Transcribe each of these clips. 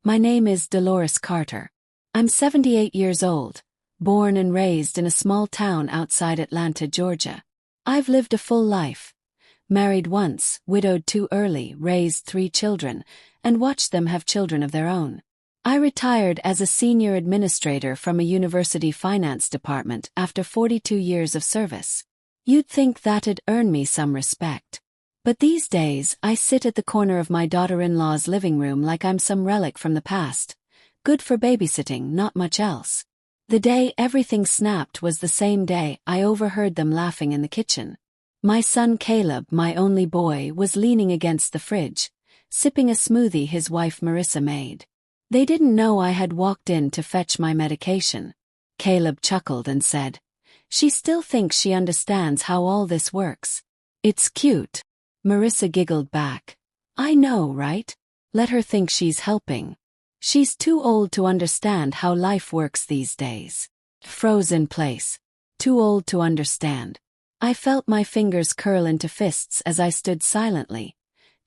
My name is Dolores Carter. I'm 78 years old, born and raised in a small town outside Atlanta, Georgia. I've lived a full life. Married once, widowed too early, raised 3 children, and watched them have children of their own. I retired as a senior administrator from a university finance department after 42 years of service. You'd think that'd earn me some respect. But these days, I sit at the corner of my daughter-in-law's living room like I'm some relic from the past. Good for babysitting, not much else. The day everything snapped was the same day I overheard them laughing in the kitchen. My son Caleb, my only boy, was leaning against the fridge, sipping a smoothie his wife Marissa made. They didn't know I had walked in to fetch my medication. Caleb chuckled and said, "She still thinks she understands how all this works. It's cute." Marissa giggled back. "I know, right? Let her think she's helping. She's too old to understand how life works these days." Froze in place. Too old to understand. I felt my fingers curl into fists as I stood silently,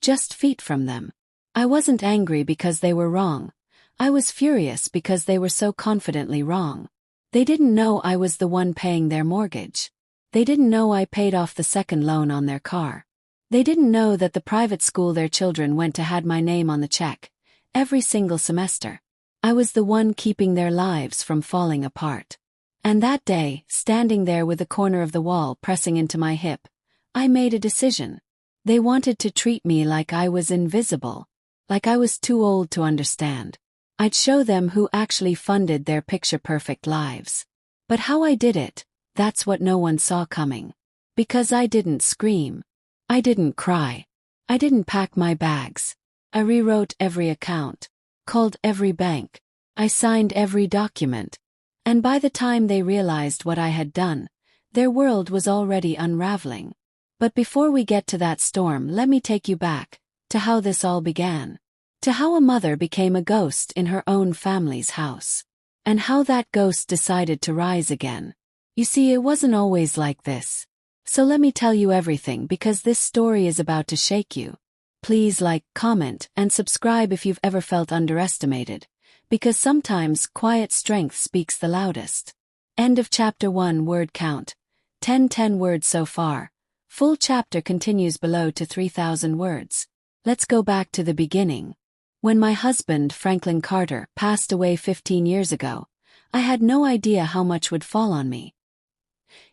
just feet from them. I wasn't angry because they were wrong. I was furious because they were so confidently wrong. They didn't know I was the one paying their mortgage. They didn't know I paid off the second loan on their car. They didn't know that the private school their children went to had my name on the check, every single semester. I was the one keeping their lives from falling apart. And that day, standing there with the corner of the wall pressing into my hip, I made a decision. They wanted to treat me like I was invisible, like I was too old to understand. I'd show them who actually funded their picture-perfect lives. But how I did it, that's what no one saw coming. Because I didn't scream. I didn't cry. I didn't pack my bags. I rewrote every account, called every bank. I signed every document. And by the time they realized what I had done, their world was already unraveling. But before we get to that storm, let me take you back to how this all began. To how a mother became a ghost in her own family's house. And how that ghost decided to rise again. You see, it wasn't always like this. So let me tell you everything, because this story is about to shake you. Please like, comment, and subscribe if you've ever felt underestimated. Because sometimes quiet strength speaks the loudest. End of chapter 1. Word count. 10 words so far. Full chapter continues below to 3,000 words. Let's go back to the beginning. When my husband, Franklin Carter, passed away 15 years ago, I had no idea how much would fall on me.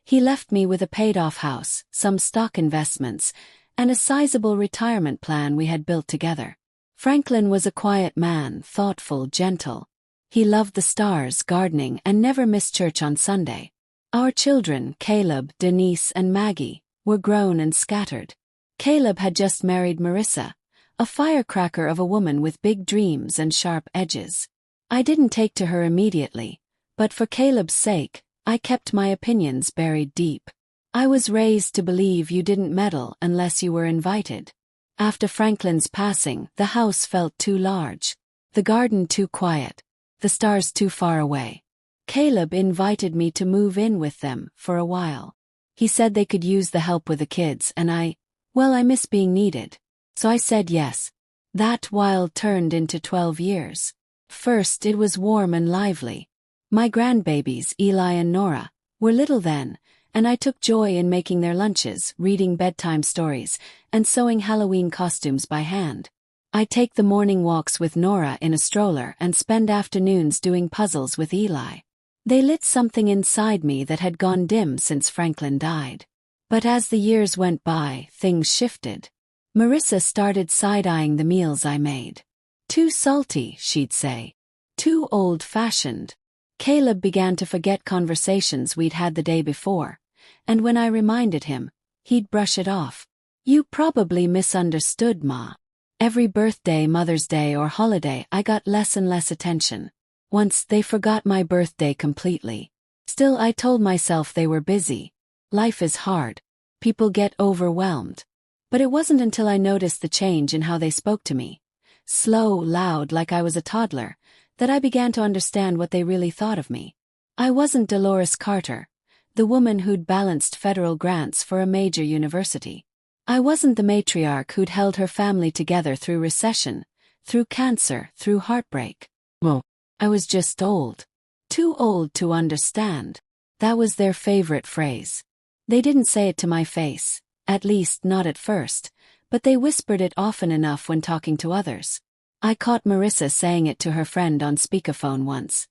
He left me with a paid-off house, some stock investments, and a sizable retirement plan we had built together. Franklin was a quiet man, thoughtful, gentle. He loved the stars, gardening, and never missed church on Sunday. Our children, Caleb, Denise, and Maggie, were grown and scattered. Caleb had just married Marissa, a firecracker of a woman with big dreams and sharp edges. I didn't take to her immediately, but for Caleb's sake, I kept my opinions buried deep. I was raised to believe you didn't meddle unless you were invited. After Franklin's passing, the house felt too large, the garden too quiet, the stars too far away. Caleb invited me to move in with them for a while. He said they could use the help with the kids, and I miss being needed. So I said yes. That while turned into 12 years. First it was warm and lively. My grandbabies, Eli and Nora, were little then, and I took joy in making their lunches, reading bedtime stories, and sewing Halloween costumes by hand. I'd take the morning walks with Nora in a stroller and spend afternoons doing puzzles with Eli. They lit something inside me that had gone dim since Franklin died. But as the years went by, things shifted. Marissa started side-eyeing the meals I made. Too salty, she'd say. Too old-fashioned. Caleb began to forget conversations we'd had the day before, and when I reminded him, he'd brush it off. "You probably misunderstood, Ma. Every birthday, Mother's Day, or holiday, I got less and less attention. Once they forgot my birthday completely. Still, I told myself they were busy. Life is hard. People get overwhelmed. But it wasn't until I noticed the change in how they spoke to me, slow, loud, like I was a toddler, that I began to understand what they really thought of me. I wasn't Dolores Carter, the woman who'd balanced federal grants for a major university. I wasn't the matriarch who'd held her family together through recession, through cancer, through heartbreak. Well, I was just old. Too old to understand. That was their favorite phrase. They didn't say it to my face, at least not at first, but they whispered it often enough when talking to others. I caught Marissa saying it to her friend on speakerphone once.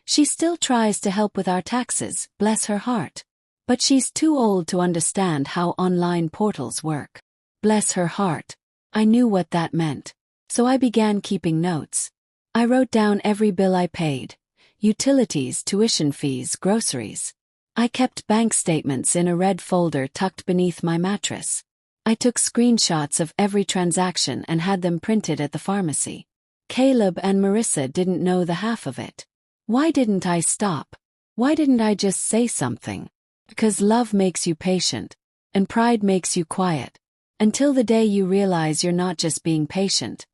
She still tries to help with our taxes, bless her heart. But she's too old to understand how online portals work. Bless her heart. I knew what that meant. So I began keeping notes. I wrote down every bill I paid. Utilities, tuition fees, groceries. I kept bank statements in a red folder tucked beneath my mattress. I took screenshots of every transaction and had them printed at the pharmacy. Caleb and Marissa didn't know the half of it. Why didn't I stop? Why didn't I just say something? Because love makes you patient, and pride makes you quiet. Until the day you realize you're not just being patient,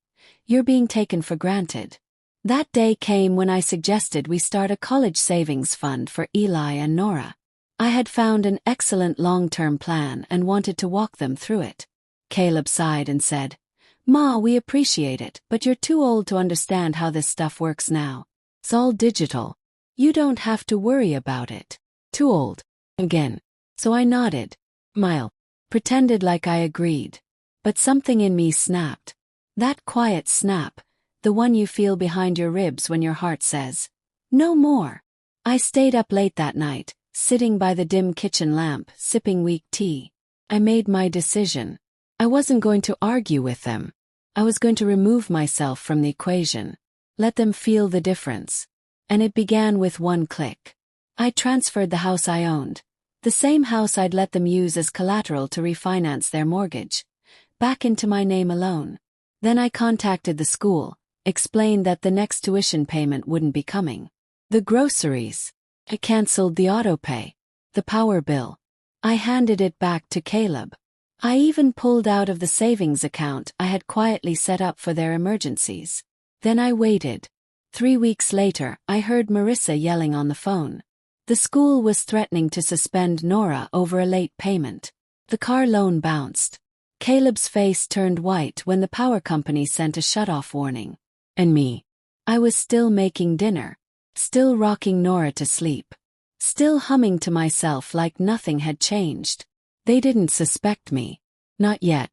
you're being taken for granted. That day came when I suggested we start a college savings fund for Eli and Nora. I had found an excellent long-term plan and wanted to walk them through it. Caleb sighed and said, "Ma, we appreciate it, but you're too old to understand how this stuff works now. It's all digital. You don't have to worry about it." Too old. Again. So I nodded. Pretended like I agreed. But something in me snapped. That quiet snap, the one you feel behind your ribs when your heart says, "No more." I stayed up late that night, sitting by the dim kitchen lamp, sipping weak tea. I made my decision. I wasn't going to argue with them. I was going to remove myself from the equation. Let them feel the difference. And it began with one click. I transferred the house I owned, the same house I'd let them use as collateral to refinance their mortgage, back into my name alone. Then I contacted the school, explained that the next tuition payment wouldn't be coming. The groceries. I canceled the autopay. The power bill. I handed it back to Caleb. I even pulled out of the savings account I had quietly set up for their emergencies. Then I waited. 3 weeks later, I heard Marissa yelling on the phone. The school was threatening to suspend Nora over a late payment. The car loan bounced. Caleb's face turned white when the power company sent a shut-off warning. And me. I was still making dinner. Still rocking Nora to sleep. Still humming to myself like nothing had changed. They didn't suspect me. Not yet.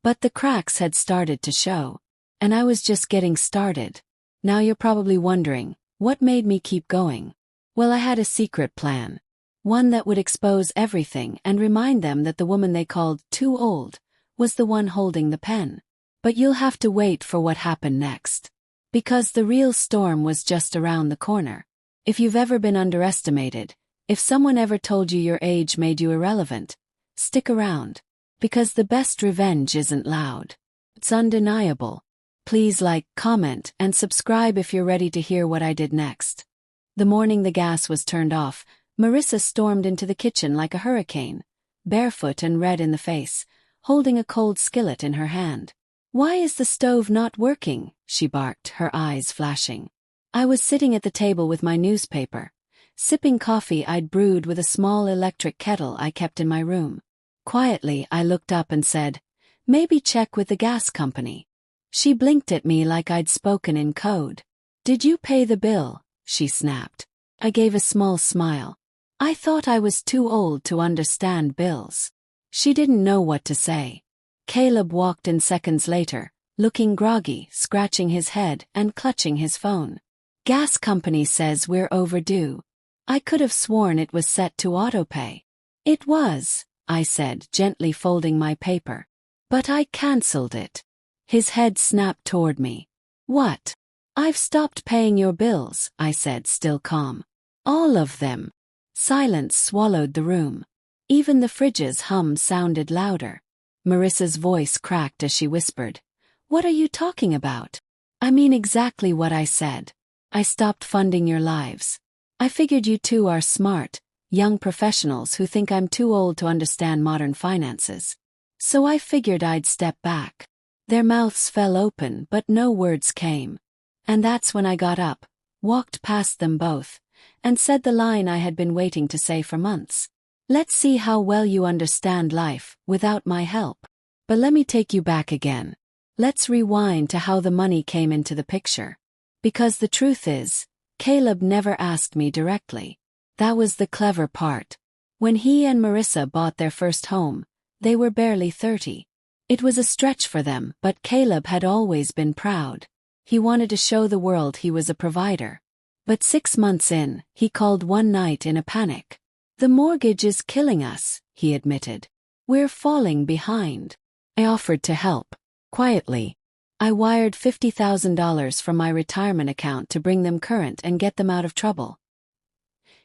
But the cracks had started to show. And I was just getting started. Now you're probably wondering, what made me keep going? Well, I had a secret plan. One that would expose everything and remind them that the woman they called too old was the one holding the pen. But you'll have to wait for what happened next. Because the real storm was just around the corner. If you've ever been underestimated, if someone ever told you your age made you irrelevant, stick around. Because the best revenge isn't loud. It's undeniable. Please like, comment, and subscribe if you're ready to hear what I did next. The morning the gas was turned off, Marissa stormed into the kitchen like a hurricane, barefoot and red in the face, holding a cold skillet in her hand. "Why is the stove not working?" she barked, her eyes flashing. I was sitting at the table with my newspaper, sipping coffee I'd brewed with a small electric kettle I kept in my room. Quietly, I looked up and said, "Maybe check with the gas company." She blinked at me like I'd spoken in code. "Did you pay the bill?" she snapped. I gave a small smile. I thought I was too old to understand bills. She didn't know what to say. Caleb walked in seconds later, looking groggy, scratching his head and clutching his phone. "Gas company says we're overdue." I could have sworn it was set to autopay. "It was," I said, gently folding my paper. "But I cancelled it." His head snapped toward me. "What?" "I've stopped paying your bills," I said, still calm. "All of them." Silence swallowed the room. Even the fridge's hum sounded louder. Marissa's voice cracked as she whispered, "What are you talking about?" "I mean exactly what I said. I stopped funding your lives. I figured you two are smart, young professionals who think I'm too old to understand modern finances. So I figured I'd step back." Their mouths fell open but no words came. And that's when I got up, walked past them both, and said the line I had been waiting to say for months. "Let's see how well you understand life without my help. But let me take you back again. Let's rewind to how the money came into the picture. Because the truth is, Caleb never asked me directly. That was the clever part. When he and Marissa bought their first home, they were barely 30. It was a stretch for them, but Caleb had always been proud. He wanted to show the world he was a provider. But 6 months in, he called one night in a panic. "The mortgage is killing us," he admitted. "We're falling behind." I offered to help. Quietly. I wired $50,000 from my retirement account to bring them current and get them out of trouble.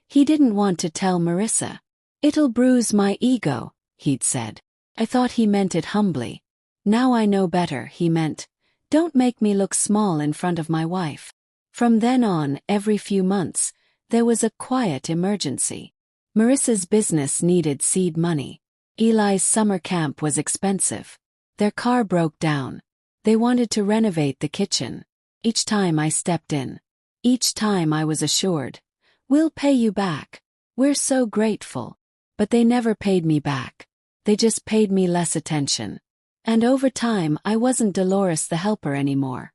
He didn't want to tell Marissa. "It'll bruise my ego," he'd said. I thought he meant it humbly. Now I know better, he meant, "Don't make me look small in front of my wife." From then on, every few months, there was a quiet emergency. Marissa's business needed seed money. Eli's summer camp was expensive. Their car broke down. They wanted to renovate the kitchen. Each time I stepped in. Each time I was assured, "We'll pay you back. We're so grateful." But they never paid me back. They just paid me less attention. And over time, I wasn't Dolores the helper anymore.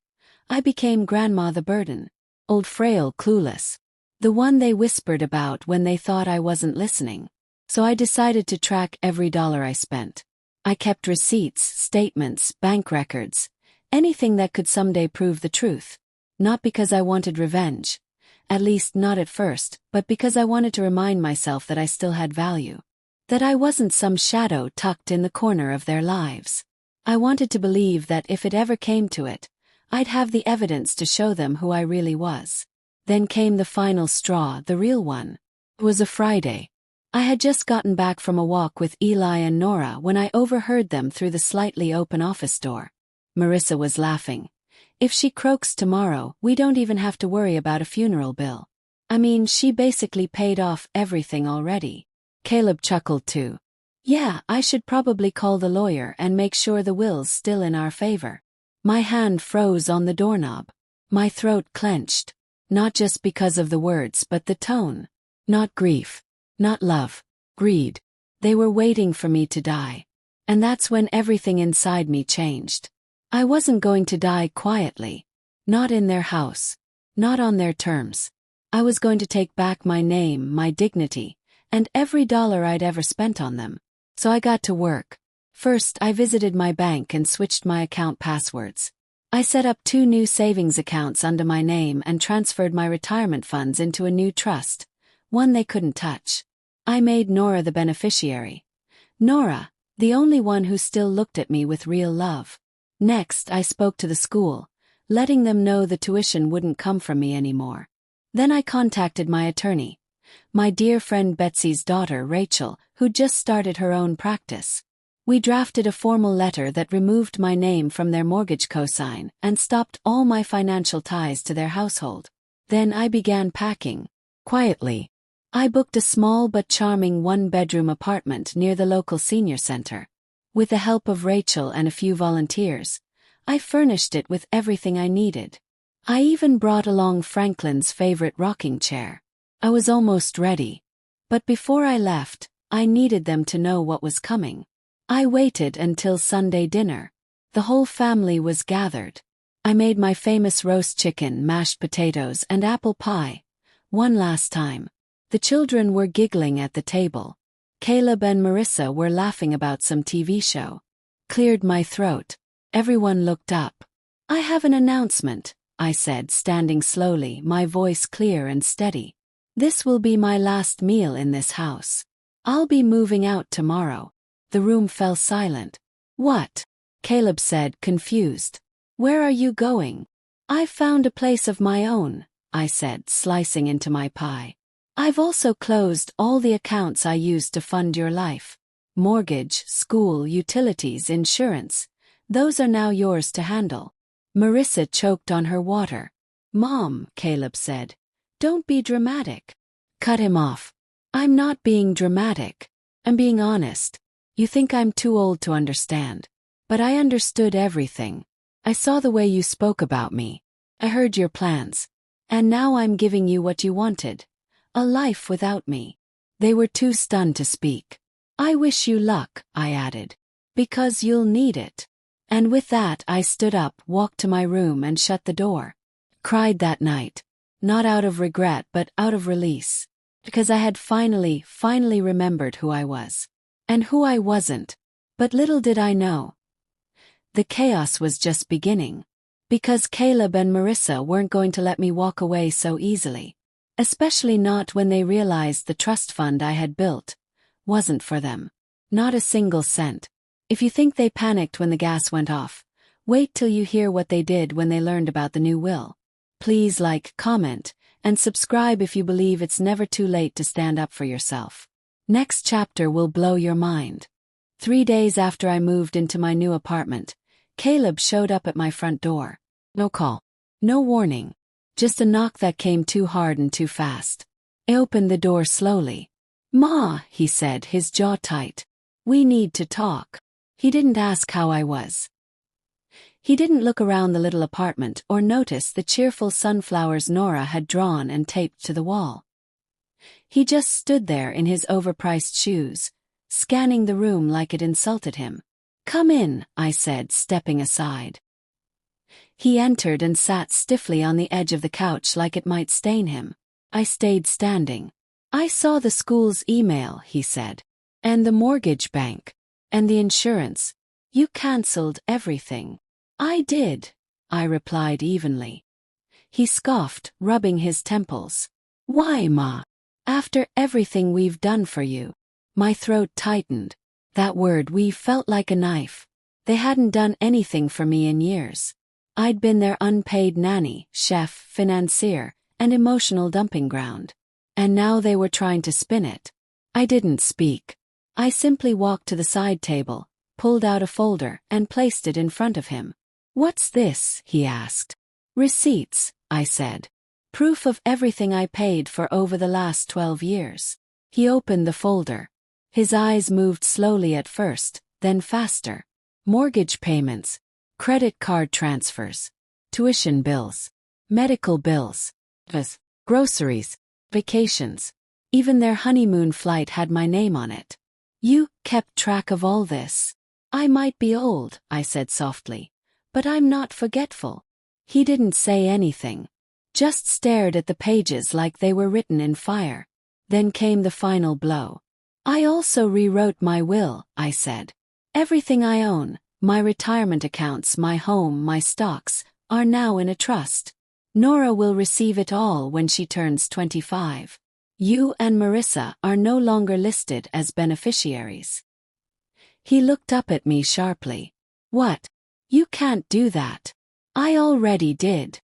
I became Grandma the burden. Old frail, clueless. The one they whispered about when they thought I wasn't listening. So I decided to track every dollar I spent. I kept receipts, statements, bank records. Anything that could someday prove the truth. Not because I wanted revenge. At least not at first, but because I wanted to remind myself that I still had value. That I wasn't some shadow tucked in the corner of their lives. I wanted to believe that if it ever came to it, I'd have the evidence to show them who I really was. Then came the final straw, the real one. It was a Friday. I had just gotten back from a walk with Eli and Nora when I overheard them through the slightly open office door. Marissa was laughing. "If she croaks tomorrow, we don't even have to worry about a funeral bill. I mean, she basically paid off everything already." Caleb chuckled too. "Yeah, I should probably call the lawyer and make sure the will's still in our favor." My hand froze on the doorknob. My throat clenched. Not just because of the words, but the tone. Not grief. Not love. Greed. They were waiting for me to die. And that's when everything inside me changed. I wasn't going to die quietly. Not in their house. Not on their terms. I was going to take back my name, my dignity, and every dollar I'd ever spent on them. So I got to work. First, I visited my bank and switched my account passwords. I set up 2 new savings accounts under my name and transferred my retirement funds into a new trust, one they couldn't touch. I made Nora the beneficiary. Nora, the only one who still looked at me with real love. Next, I spoke to the school, letting them know the tuition wouldn't come from me anymore. Then I contacted my attorney, my dear friend Betsy's daughter Rachel, who'd just started her own practice. We drafted a formal letter that removed my name from their mortgage cosign and stopped all my financial ties to their household. Then I began packing. Quietly. I booked a small but charming 1-bedroom apartment near the local senior center. With the help of Rachel and a few volunteers, I furnished it with everything I needed. I even brought along Franklin's favorite rocking chair. I was almost ready. But before I left, I needed them to know what was coming. I waited until Sunday dinner. The whole family was gathered. I made my famous roast chicken, mashed potatoes, and apple pie. One last time. The children were giggling at the table. Caleb and Marissa were laughing about some TV show. Cleared my throat. Everyone looked up. "I have an announcement," I said, standing slowly, my voice clear and steady. "This will be my last meal in this house. I'll be moving out tomorrow." The room fell silent. "What?" Caleb said, confused. "Where are you going?" "I found a place of my own," I said, slicing into my pie. "I've also closed all the accounts I used to fund your life. Mortgage, school, utilities, insurance. Those are now yours to handle." Marissa choked on her water. "Mom," Caleb said, "don't be dramatic." Cut him off. "I'm not being dramatic. I'm being honest. You think I'm too old to understand. But I understood everything. I saw the way you spoke about me. I heard your plans. And now I'm giving you what you wanted. A life without me." They were too stunned to speak. "I wish you luck," I added. "Because you'll need it." And with that I stood up, walked to my room and shut the door. Cried that night. Not out of regret but out of release. Because I had finally remembered who I was. And who I wasn't. But little did I know. The chaos was just beginning. Because Caleb and Marissa weren't going to let me walk away so easily. Especially not when they realized the trust fund I had built wasn't for them. Not a single cent. If you think they panicked when the gas went off, wait till you hear what they did when they learned about the new will. Please like, comment, and subscribe if you believe it's never too late to stand up for yourself. Next chapter will blow your mind. 3 days after I moved into my new apartment, Caleb showed up at my front door. No call. No warning. Just a knock that came too hard and too fast. I opened the door slowly. "Ma," he said, his jaw tight. "We need to talk." He didn't ask how I was. He didn't look around the little apartment or notice the cheerful sunflowers Nora had drawn and taped to the wall. He just stood there in his overpriced shoes, scanning the room like it insulted him. "Come in," I said, stepping aside. He entered and sat stiffly on the edge of the couch like it might stain him. I stayed standing. "I saw the school's email," he said. "And the mortgage bank. And the insurance. You canceled everything." "I did," I replied evenly. He scoffed, rubbing his temples. "Why, Ma? After everything we've done for you." My throat tightened. That word "we" felt like a knife. They hadn't done anything for me in years. I'd been their unpaid nanny, chef, financier, and emotional dumping ground. And now they were trying to spin it. I didn't speak. I simply walked to the side table, pulled out a folder, and placed it in front of him. "What's this?" he asked. "Receipts," I said. "Proof of everything I paid for over the last 12 years. He opened the folder. His eyes moved slowly at first, then faster. Mortgage payments, credit card transfers, tuition bills, medical bills, groceries, vacations. Even their honeymoon flight had my name on it. "You kept track of all this?" "I might be old," I said softly, "but I'm not forgetful." He didn't say anything. Just stared at the pages like they were written in fire. Then came the final blow. "I also rewrote my will," I said. "Everything I own, my retirement accounts, my home, my stocks, are now in a trust. Nora will receive it all when she turns 25. You and Marissa are no longer listed as beneficiaries." He looked up at me sharply. "What? You can't do that." "I already did."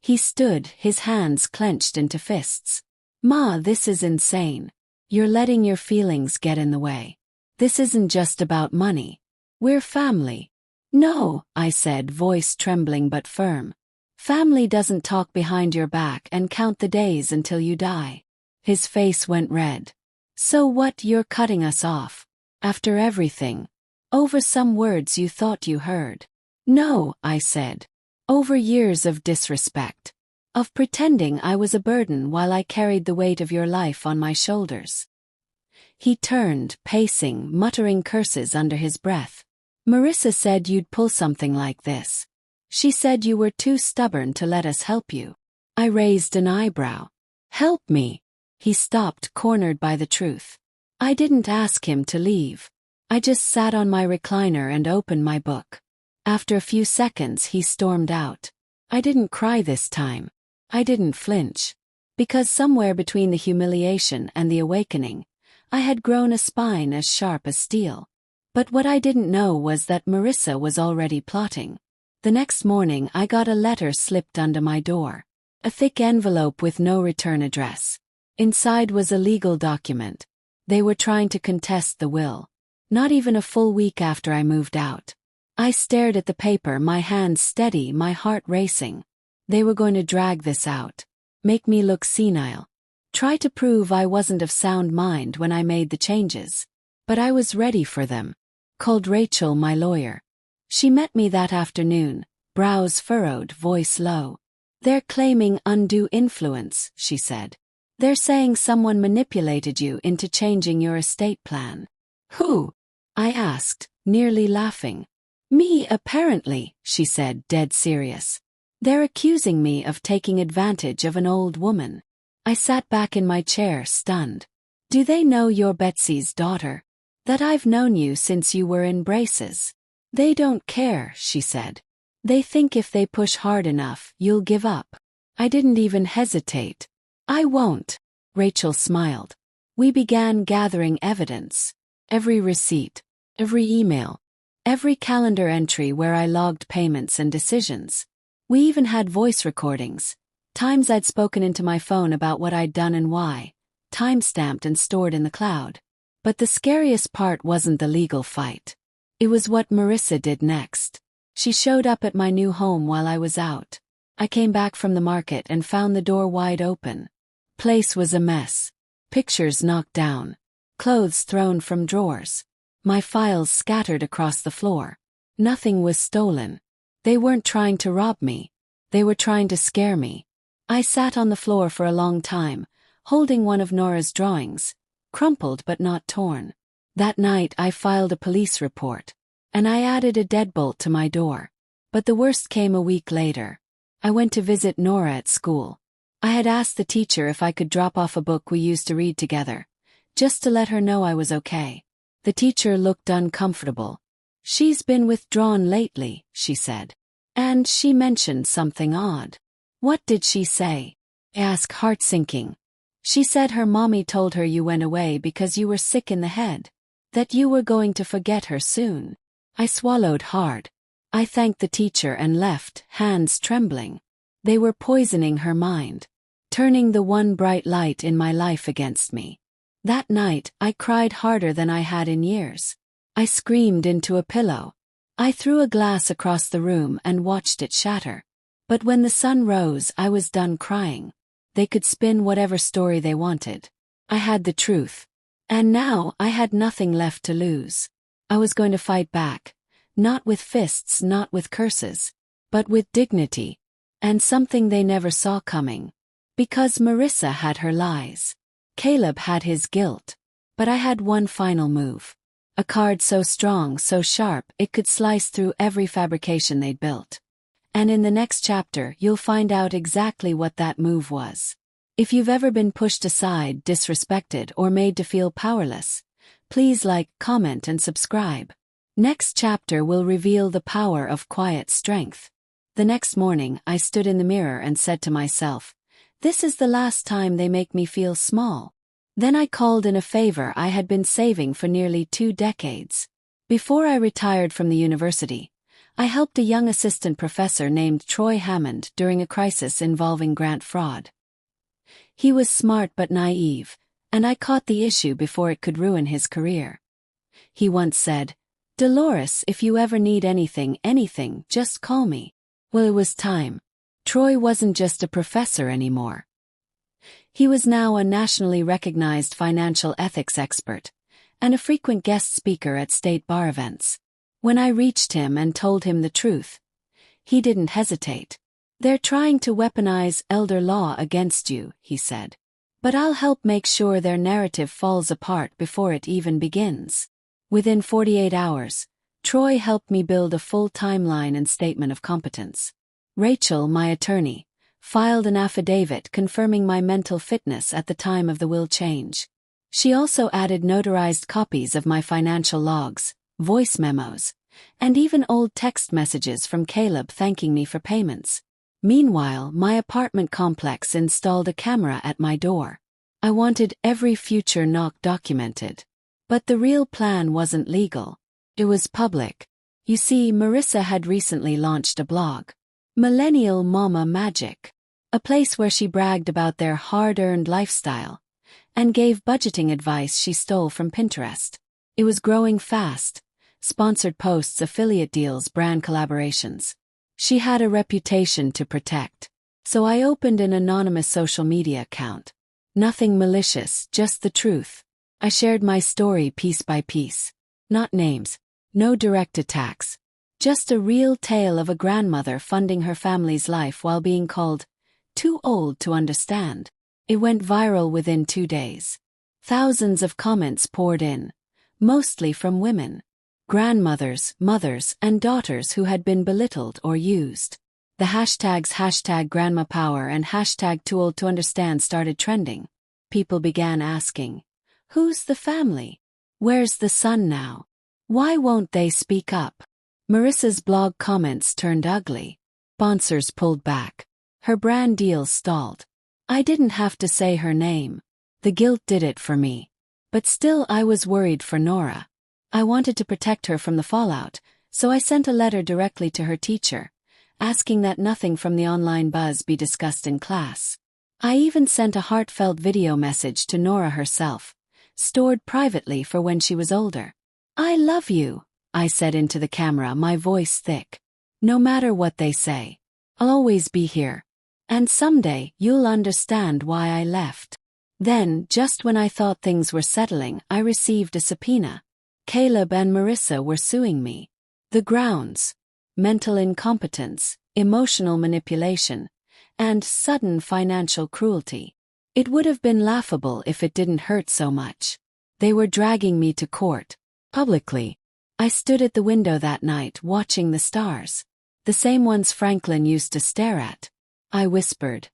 He stood, his hands clenched into fists. "Ma, this is insane. You're letting your feelings get in the way. This isn't just about money. We're family." "No," I said, voice trembling but firm. "Family doesn't talk behind your back and count the days until you die." His face went red. "So what, you're cutting us off? After everything? Over some words you thought you heard?" "No," I said. "Over years of disrespect. Of pretending I was a burden while I carried the weight of your life on my shoulders." He turned, pacing, muttering curses under his breath. "Marissa said you'd pull something like this. She said you were too stubborn to let us help you." I raised an eyebrow. "Help me?" He stopped, cornered by the truth. I didn't ask him to leave. I just sat on my recliner and opened my book. After a few seconds he stormed out. I didn't cry this time. I didn't flinch. Because somewhere between the humiliation and the awakening, I had grown a spine as sharp as steel. But what I didn't know was that Marissa was already plotting. The next morning I got a letter slipped under my door. A thick envelope with no return address. Inside was a legal document. They were trying to contest the will. Not even a full week after I moved out. I stared at the paper, my hands steady, my heart racing. They were going to drag this out. Make me look senile. Try to prove I wasn't of sound mind when I made the changes. But I was ready for them. Called Rachel, my lawyer. She met me that afternoon, brows furrowed, voice low. "They're claiming undue influence," she said. "They're saying someone manipulated you into changing your estate plan." "Who?" I asked, nearly laughing. Me, apparently, she said, dead serious. They're accusing me of taking advantage of an old woman. I sat back in my chair, stunned. Do they know you're Betsy's daughter? That I've known you since you were in braces? They don't care, she said. They think if they push hard enough, you'll give up. I didn't even hesitate. I won't. Rachel smiled. We began gathering evidence. Every receipt, every email, every calendar entry where I logged payments and decisions. We even had voice recordings, times I'd spoken into my phone about what I'd done and why, time-stamped and stored in the cloud. But the scariest part wasn't the legal fight. It was what Marissa did next. She showed up at my new home while I was out. I came back from the market and found the door wide open. Place was a mess. Pictures knocked down. Clothes thrown from drawers. My files scattered across the floor. Nothing was stolen. They weren't trying to rob me. They were trying to scare me. I sat on the floor for a long time, holding one of Nora's drawings, crumpled but not torn. That night I filed a police report, and I added a deadbolt to my door. But the worst came a week later. I went to visit Nora at school. I had asked the teacher if I could drop off a book we used to read together, just to let her know I was okay. The teacher looked uncomfortable. She's been withdrawn lately, she said. And she mentioned something odd. What did she say? I asked, heart-sinking. She said her mommy told her you went away because you were sick in the head, that you were going to forget her soon. I swallowed hard. I thanked the teacher and left, hands trembling. They were poisoning her mind, turning the one bright light in my life against me. That night, I cried harder than I had in years. I screamed into a pillow. I threw a glass across the room and watched it shatter. But when the sun rose, I was done crying. They could spin whatever story they wanted. I had the truth. And now I had nothing left to lose. I was going to fight back. Not with fists, not with curses, but with dignity. And something they never saw coming. Because Marissa had her lies. Caleb had his guilt. But I had one final move. A card so strong, so sharp, it could slice through every fabrication they'd built. And in the next chapter, you'll find out exactly what that move was. If you've ever been pushed aside, disrespected, or made to feel powerless, please like, comment, and subscribe. Next chapter will reveal the power of quiet strength. The next morning, I stood in the mirror and said to myself, this is the last time they make me feel small. Then I called in a favor I had been saving for nearly 2 decades. Before I retired from the university, I helped a young assistant professor named Troy Hammond during a crisis involving grant fraud. He was smart but naive, and I caught the issue before it could ruin his career. He once said, "Dolores, if you ever need anything, just call me." Well, it was time. Troy wasn't just a professor anymore. He was now a nationally recognized financial ethics expert, and a frequent guest speaker at state bar events. When I reached him and told him the truth, he didn't hesitate. "They're trying to weaponize elder law against you," he said. "But I'll help make sure their narrative falls apart before it even begins." Within 48 hours, Troy helped me build a full timeline and statement of competence. Rachel, my attorney, filed an affidavit confirming my mental fitness at the time of the will change. She also added notarized copies of my financial logs, voice memos, and even old text messages from Caleb thanking me for payments. Meanwhile, my apartment complex installed a camera at my door. I wanted every future knock documented. But the real plan wasn't legal. It was public. You see, Marissa had recently launched a blog, Millennial Mama Magic, a place where she bragged about their hard-earned lifestyle and gave budgeting advice she stole from Pinterest. It was growing fast. Sponsored posts, affiliate deals, brand collaborations. She had a reputation to protect. So I opened an anonymous social media account. Nothing malicious, just the truth. I shared my story piece by piece. Not names. No direct attacks. Just a real tale of a grandmother funding her family's life while being called too old to understand. It went viral within 2 days. Thousands of comments poured in. Mostly from women. grandmothers, mothers, and daughters who had been belittled or used. The hashtags #GrandmaPower and #TooOldToUnderstand started trending. People began asking, "Who's the family? Where's the son now? Why won't they speak up?" Marissa's blog comments turned ugly. Sponsors pulled back. Her brand deals stalled. I didn't have to say her name. The guilt did it for me. But still I was worried for Nora. I wanted to protect her from the fallout, so I sent a letter directly to her teacher, asking that nothing from the online buzz be discussed in class. I even sent a heartfelt video message to Nora herself, stored privately for when she was older. "I love you," I said into the camera, my voice thick. "No matter what they say, I'll always be here. And someday you'll understand why I left." Then, just when I thought things were settling, I received a subpoena. Caleb and Marissa were suing me. The grounds: mental incompetence, emotional manipulation, and sudden financial cruelty. It would have been laughable if it didn't hurt so much. They were dragging me to court. Publicly. I stood at the window that night watching the stars. The same ones Franklin used to stare at. I whispered,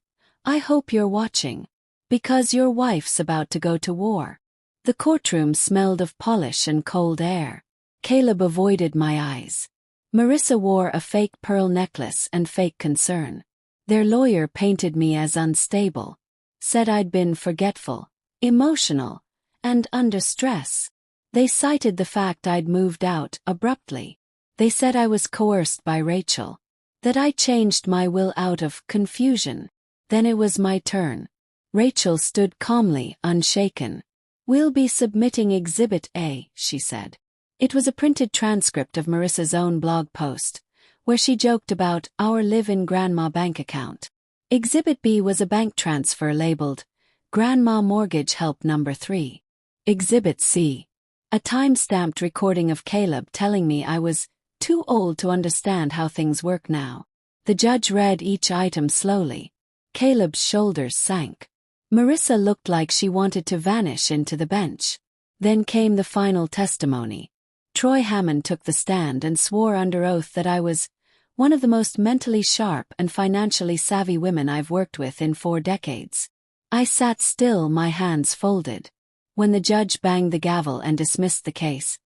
"I hope you're watching. Because your wife's about to go to war." The courtroom smelled of polish and cold air. Caleb avoided my eyes. Marissa wore a fake pearl necklace and fake concern. Their lawyer painted me as unstable. Said I'd been forgetful, emotional, and under stress. They cited the fact I'd moved out abruptly. They said I was coerced by Rachel. That I changed my will out of confusion. Then it was my turn. Rachel stood calmly, unshaken. "We'll be submitting Exhibit A," she said. It was a printed transcript of Marissa's own blog post, where she joked about our live-in grandma bank account. Exhibit B was a bank transfer labeled Grandma Mortgage Help Number 3. Exhibit C. A time-stamped recording of Caleb telling me I was too old to understand how things work now. The judge read each item slowly. Caleb's shoulders sank. Marissa looked like she wanted to vanish into the bench. Then came the final testimony. Troy Hammond took the stand and swore under oath that I was one of the most mentally sharp and financially savvy women I've worked with in 4 decades. I sat still, my hands folded. When the judge banged the gavel and dismissed the case,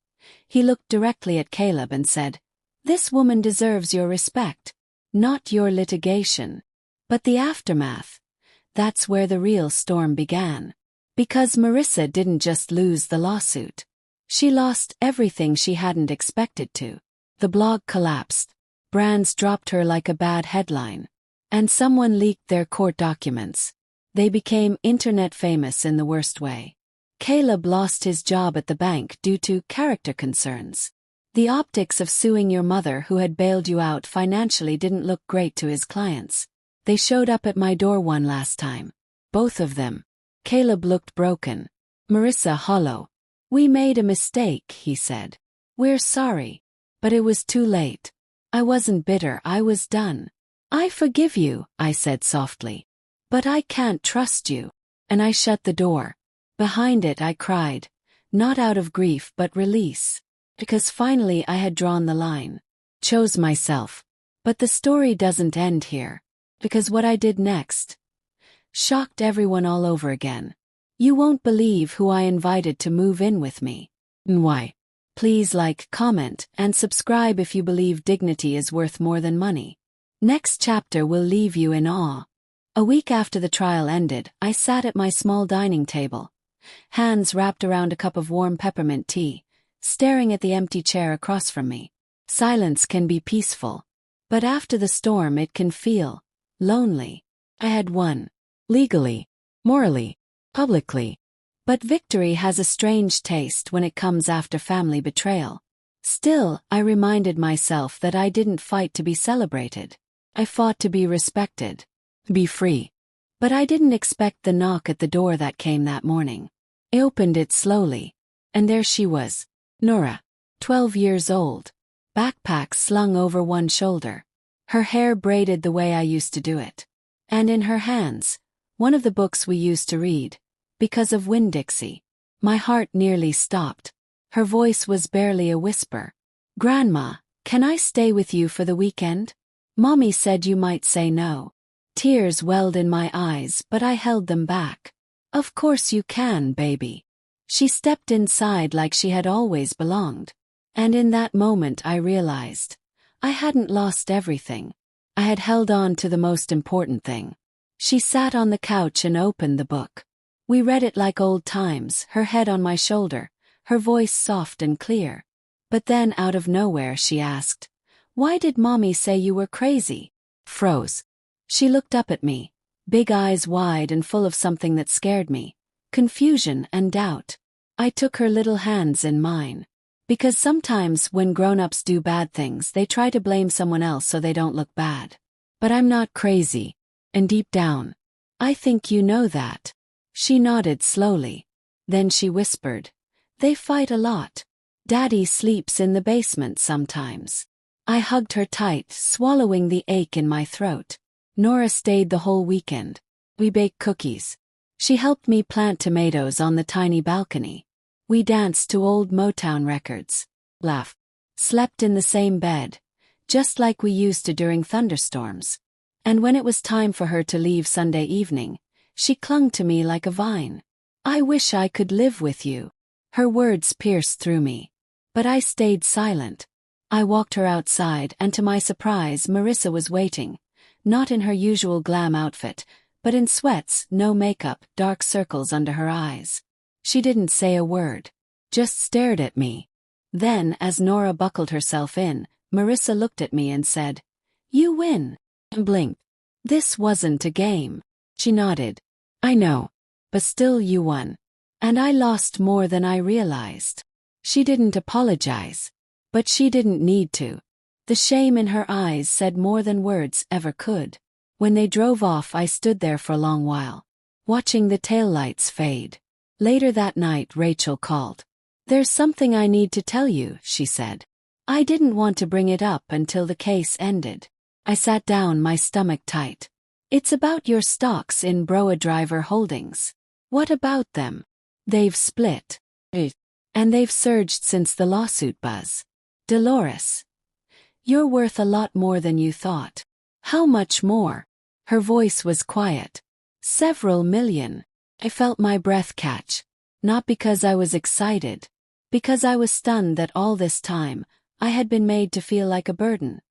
he looked directly at Caleb and said, "This woman deserves your respect, not your litigation." But the aftermath, that's where the real storm began. Because Marissa didn't just lose the lawsuit. She lost everything she hadn't expected to. The blog collapsed. Brands dropped her like a bad headline. And someone leaked their court documents. They became internet famous in the worst way. Caleb lost his job at the bank due to character concerns. The optics of suing your mother who had bailed you out financially didn't look great to his clients. They showed up at my door one last time. Both of them. Caleb looked broken. Marissa hollow. "We made a mistake," he said. "We're sorry." But it was too late. I wasn't bitter, I was done. "I forgive you," I said softly. "But I can't trust you." And I shut the door. Behind it I cried. Not out of grief but release. Because finally I had drawn the line. Chose myself. But the story doesn't end here. Because what I did next shocked everyone all over again. You won't believe who I invited to move in with me. And why? Please like, comment, and subscribe if you believe dignity is worth more than money. Next chapter will leave you in awe. A week after the trial ended, I sat at my small dining table, hands wrapped around a cup of warm peppermint tea, staring at the empty chair across from me. Silence can be peaceful. But after the storm it can feel lonely. I had won. Legally. Morally. Publicly. But victory has a strange taste when it comes after family betrayal. Still, I reminded myself that I didn't fight to be celebrated. I fought to be respected. Be free. But I didn't expect the knock at the door that came that morning. I opened it slowly. And there she was. Nora. 12 years old. Backpack slung over one shoulder. Her hair braided the way I used to do it. And in her hands, one of the books we used to read. Because of Winn-Dixie. My heart nearly stopped. Her voice was barely a whisper. "Grandma, can I stay with you for the weekend? Mommy said you might say no." Tears welled in my eyes, but I held them back. "Of course you can, baby." She stepped inside like she had always belonged. And in that moment I realized I hadn't lost everything. I had held on to the most important thing. She sat on the couch and opened the book. We read it like old times, her head on my shoulder, her voice soft and clear. But then out of nowhere she asked, "Why did Mommy say you were crazy?" Froze. She looked up at me, big eyes wide and full of something that scared me, confusion and doubt. I took her little hands in mine. Because sometimes when grown-ups do bad things they try to blame someone else so they don't look bad. But I'm not crazy. And deep down, I think you know that. She nodded slowly. Then she whispered, "They fight a lot. Daddy sleeps in the basement sometimes." I hugged her tight, swallowing the ache in my throat. Nora stayed the whole weekend. We baked cookies. She helped me plant tomatoes on the tiny balcony. We danced to old Motown records, laughed, slept in the same bed, just like we used to during thunderstorms. And when it was time for her to leave Sunday evening, she clung to me like a vine. "I wish I could live with you." Her words pierced through me. But I stayed silent. I walked her outside and to my surprise Marissa was waiting, not in her usual glam outfit, but in sweats, no makeup, dark circles under her eyes. She didn't say a word, just stared at me. Then, as Nora buckled herself in, Marissa looked at me and said, "You win," and blinked. "This wasn't a game." She nodded. "I know. But still you won. And I lost more than I realized." She didn't apologize. But she didn't need to. The shame in her eyes said more than words ever could. When they drove off I stood there for a long while, watching the taillights fade. Later that night Rachel called. "There's something I need to tell you," she said. I didn't want to bring it up until the case ended. I sat down, my stomach tight. "It's about your stocks in Broa Driver Holdings." "What about them?" "They've split. And they've surged since the lawsuit buzz." "Dolores, you're worth a lot more than you thought." "How much more?" Her voice was quiet. "Several million." I felt my breath catch. Not because I was excited. Because I was stunned that all this time, I had been made to feel like a burden.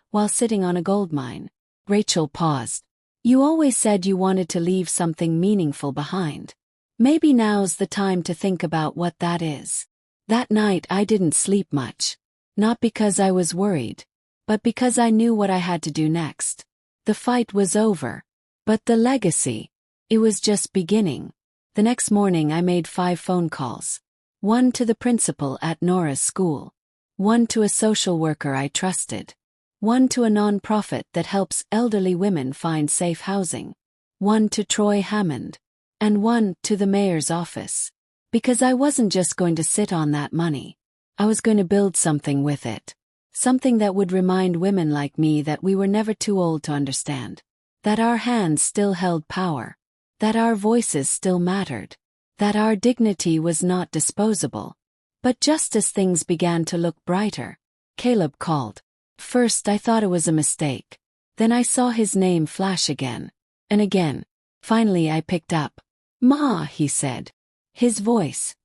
While sitting on a gold mine. Rachel paused. "You always said you wanted to leave something meaningful behind. Maybe now's the time to think about what that is." That night I didn't sleep much. Not because I was worried, but because I knew what I had to do next. The fight was over. But the legacy, it was just beginning. The next morning I made 5 phone calls. One to the principal at Nora's school. One to a social worker I trusted. One to a non-profit that helps elderly women find safe housing. One to Troy Hammond. And one to the mayor's office. Because I wasn't just going to sit on that money. I was going to build something with it. Something that would remind women like me that we were never too old to understand. That our hands still held power. That our voices still mattered. That our dignity was not disposable. But just as things began to look brighter, Caleb called. First I thought it was a mistake. Then I saw his name flash again. And again. Finally I picked up. "Ma," he said. His voice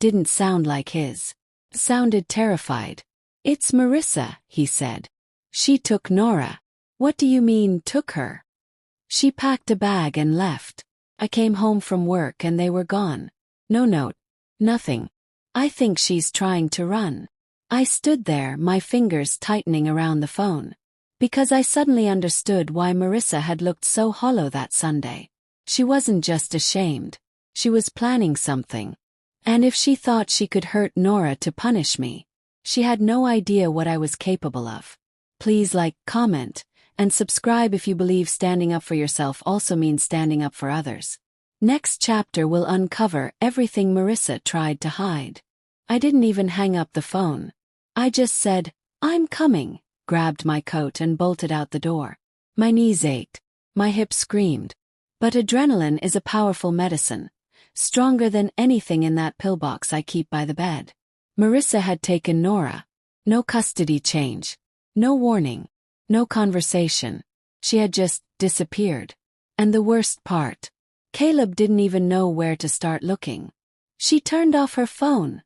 didn't sound like his. Sounded terrified. "It's Marissa," he said. "She took Nora." "What do you mean, took her?" "She packed a bag and left. I came home from work and they were gone. No note. Nothing. I think she's trying to run." I stood there, my fingers tightening around the phone. Because I suddenly understood why Marissa had looked so hollow that Sunday. She wasn't just ashamed. She was planning something. And if she thought she could hurt Nora to punish me, she had no idea what I was capable of. Please like, comment, and subscribe if you believe standing up for yourself also means standing up for others. Next chapter will uncover everything Marissa tried to hide. I didn't even hang up the phone. I just said, "I'm coming," grabbed my coat and bolted out the door. My knees ached. My hips screamed. But adrenaline is a powerful medicine, stronger than anything in that pillbox I keep by the bed. Marissa had taken Nora. No custody change. No warning. No conversation. She had just disappeared. And the worst part, Caleb didn't even know where to start looking. She turned off her phone,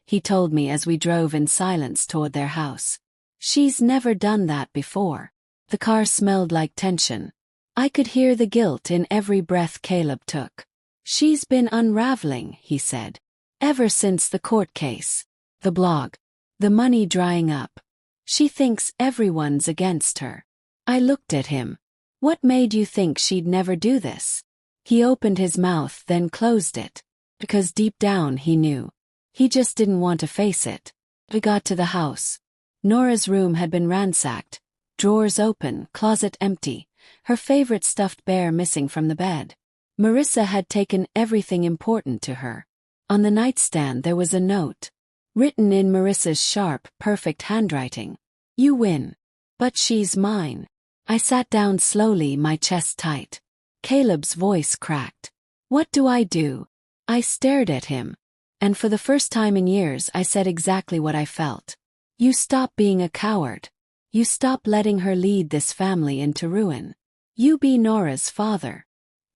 he told me as we drove in silence toward their house. She's never done that before. The car smelled like tension. I could hear the guilt in every breath Caleb took. She's been unraveling, he said. Ever since the court case. The blog. The money drying up. She thinks everyone's against her. I looked at him. What made you think she'd never do this? He opened his mouth then closed it. Because deep down he knew. He just didn't want to face it. We got to the house. Nora's room had been ransacked. Drawers open, closet empty, her favorite stuffed bear missing from the bed. Marissa had taken everything important to her. On the nightstand there was a note. Written in Marissa's sharp, perfect handwriting. You win. But she's mine. I sat down slowly, my chest tight. Caleb's voice cracked. What do I do? I stared at him. And for the first time in years I said exactly what I felt. You stop being a coward. You stop letting her lead this family into ruin. You be Nora's father.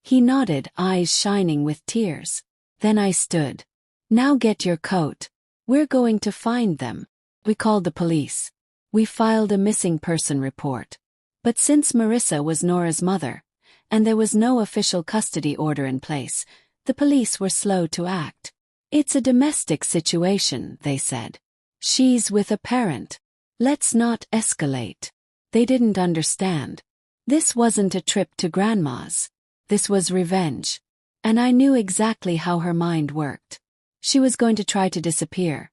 He nodded, eyes shining with tears. Then I stood. Now get your coat. We're going to find them. We called the police. We filed a missing person report. But since Marissa was Nora's mother, and there was no official custody order in place, the police were slow to act. It's a domestic situation, they said. She's with a parent. Let's not escalate. They didn't understand. This wasn't a trip to Grandma's. This was revenge. And I knew exactly how her mind worked. She was going to try to disappear.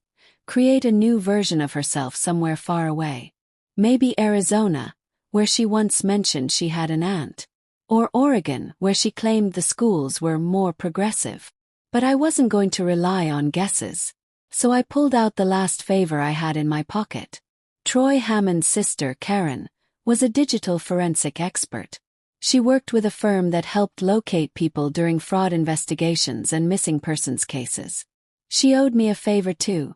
Create a new version of herself somewhere far away. Maybe Arizona, where she once mentioned she had an aunt. Or Oregon, where she claimed the schools were more progressive. But I wasn't going to rely on guesses. So I pulled out the last favor I had in my pocket. Troy Hammond's sister, Karen, was a digital forensic expert. She worked with a firm that helped locate people during fraud investigations and missing persons cases. She owed me a favor too.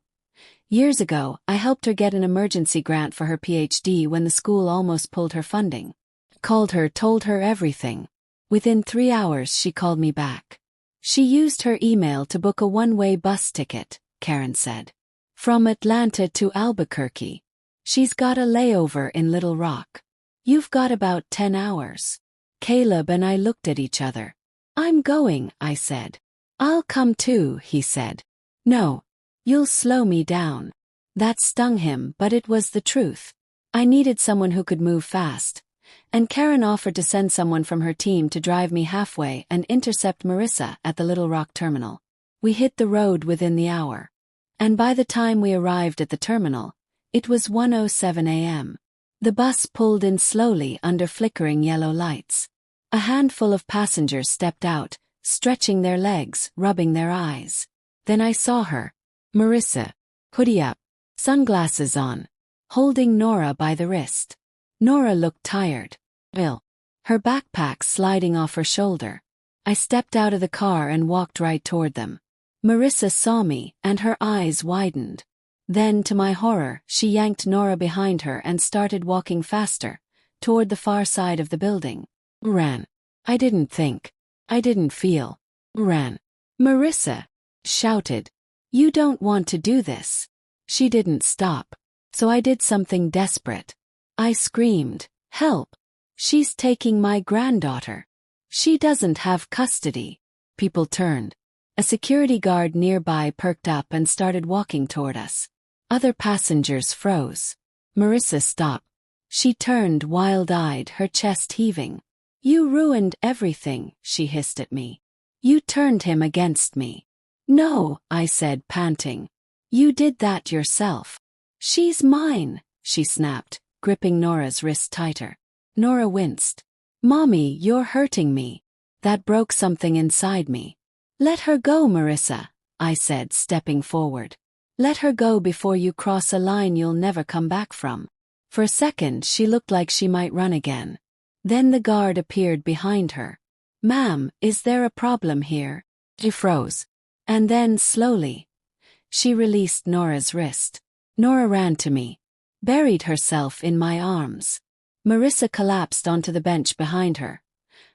Years ago, I helped her get an emergency grant for her PhD when the school almost pulled her funding. Called her, told her everything. Within 3 hours she called me back. She used her email to book a one-way bus ticket, Karen said. From Atlanta to Albuquerque. She's got a layover in Little Rock. You've got about 10 hours. Caleb and I looked at each other. I'm going, I said. I'll come too, he said. No. You'll slow me down. That stung him, but it was the truth. I needed someone who could move fast. And Karen offered to send someone from her team to drive me halfway and intercept Marissa at the Little Rock terminal. We hit the road within the hour. And by the time we arrived at the terminal, it was 1:07 a.m. The bus pulled in slowly under flickering yellow lights. A handful of passengers stepped out, stretching their legs, rubbing their eyes. Then I saw her. Marissa. Hoodie up. Sunglasses on. Holding Nora by the wrist. Nora looked tired. Ill. Her backpack sliding off her shoulder. I stepped out of the car and walked right toward them. Marissa saw me, and her eyes widened. Then, to my horror, she yanked Nora behind her and started walking faster, toward the far side of the building. Ran. I didn't think. I didn't feel. Ran. Marissa! Shouted. You don't want to do this. She didn't stop. So I did something desperate. I screamed, help! She's taking my granddaughter. She doesn't have custody. People turned. A security guard nearby perked up and started walking toward us. Other passengers froze. Marissa stopped. She turned wild-eyed, her chest heaving. You ruined everything, she hissed at me. You turned him against me. No, I said, panting. You did that yourself. She's mine, she snapped, gripping Nora's wrist tighter. Nora winced. Mommy, you're hurting me. That broke something inside me. Let her go, Marissa, I said, stepping forward. Let her go before you cross a line you'll never come back from. For a second she looked like she might run again. Then the guard appeared behind her. Ma'am, is there a problem here? She froze. And then, slowly, She released Nora's wrist. Nora ran to me, buried herself in my arms. Marissa collapsed onto the bench behind her,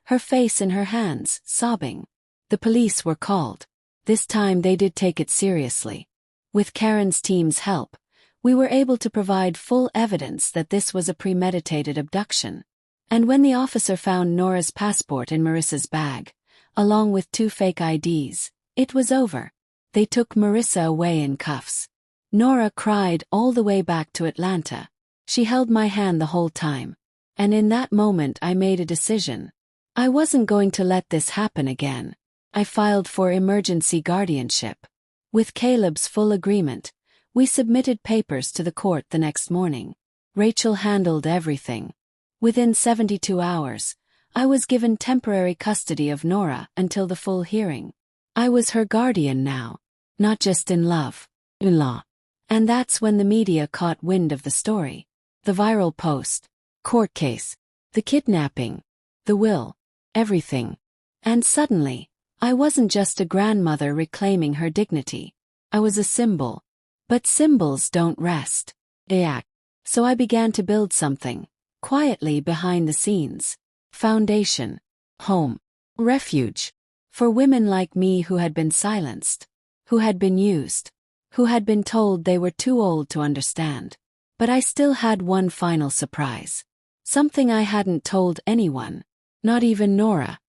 her face in her hands, sobbing. The police were called. This time they did take it seriously. With Karen's team's help, we were able to provide full evidence that this was a premeditated abduction. And when the officer found Nora's passport in Marissa's bag, along with 2 fake IDs, it was over. They took Marissa away in cuffs. Nora cried all the way back to Atlanta. She held my hand the whole time. And in that moment I made a decision. I wasn't going to let this happen again. I filed for emergency guardianship. With Caleb's full agreement, we submitted papers to the court the next morning. Rachel handled everything. Within 72 hours, I was given temporary custody of Nora until the full hearing. I was her guardian now, not just in love, in law. And that's when the media caught wind of the story. The viral post, court case, the kidnapping, the will, everything. And suddenly, I wasn't just a grandmother reclaiming her dignity. I was a symbol. But symbols don't rest. They act. So I began to build something, quietly behind the scenes. Foundation. Home. Refuge. For women like me who had been silenced, who had been used, who had been told they were too old to understand. But I still had one final surprise. Something I hadn't told anyone, not even Nora.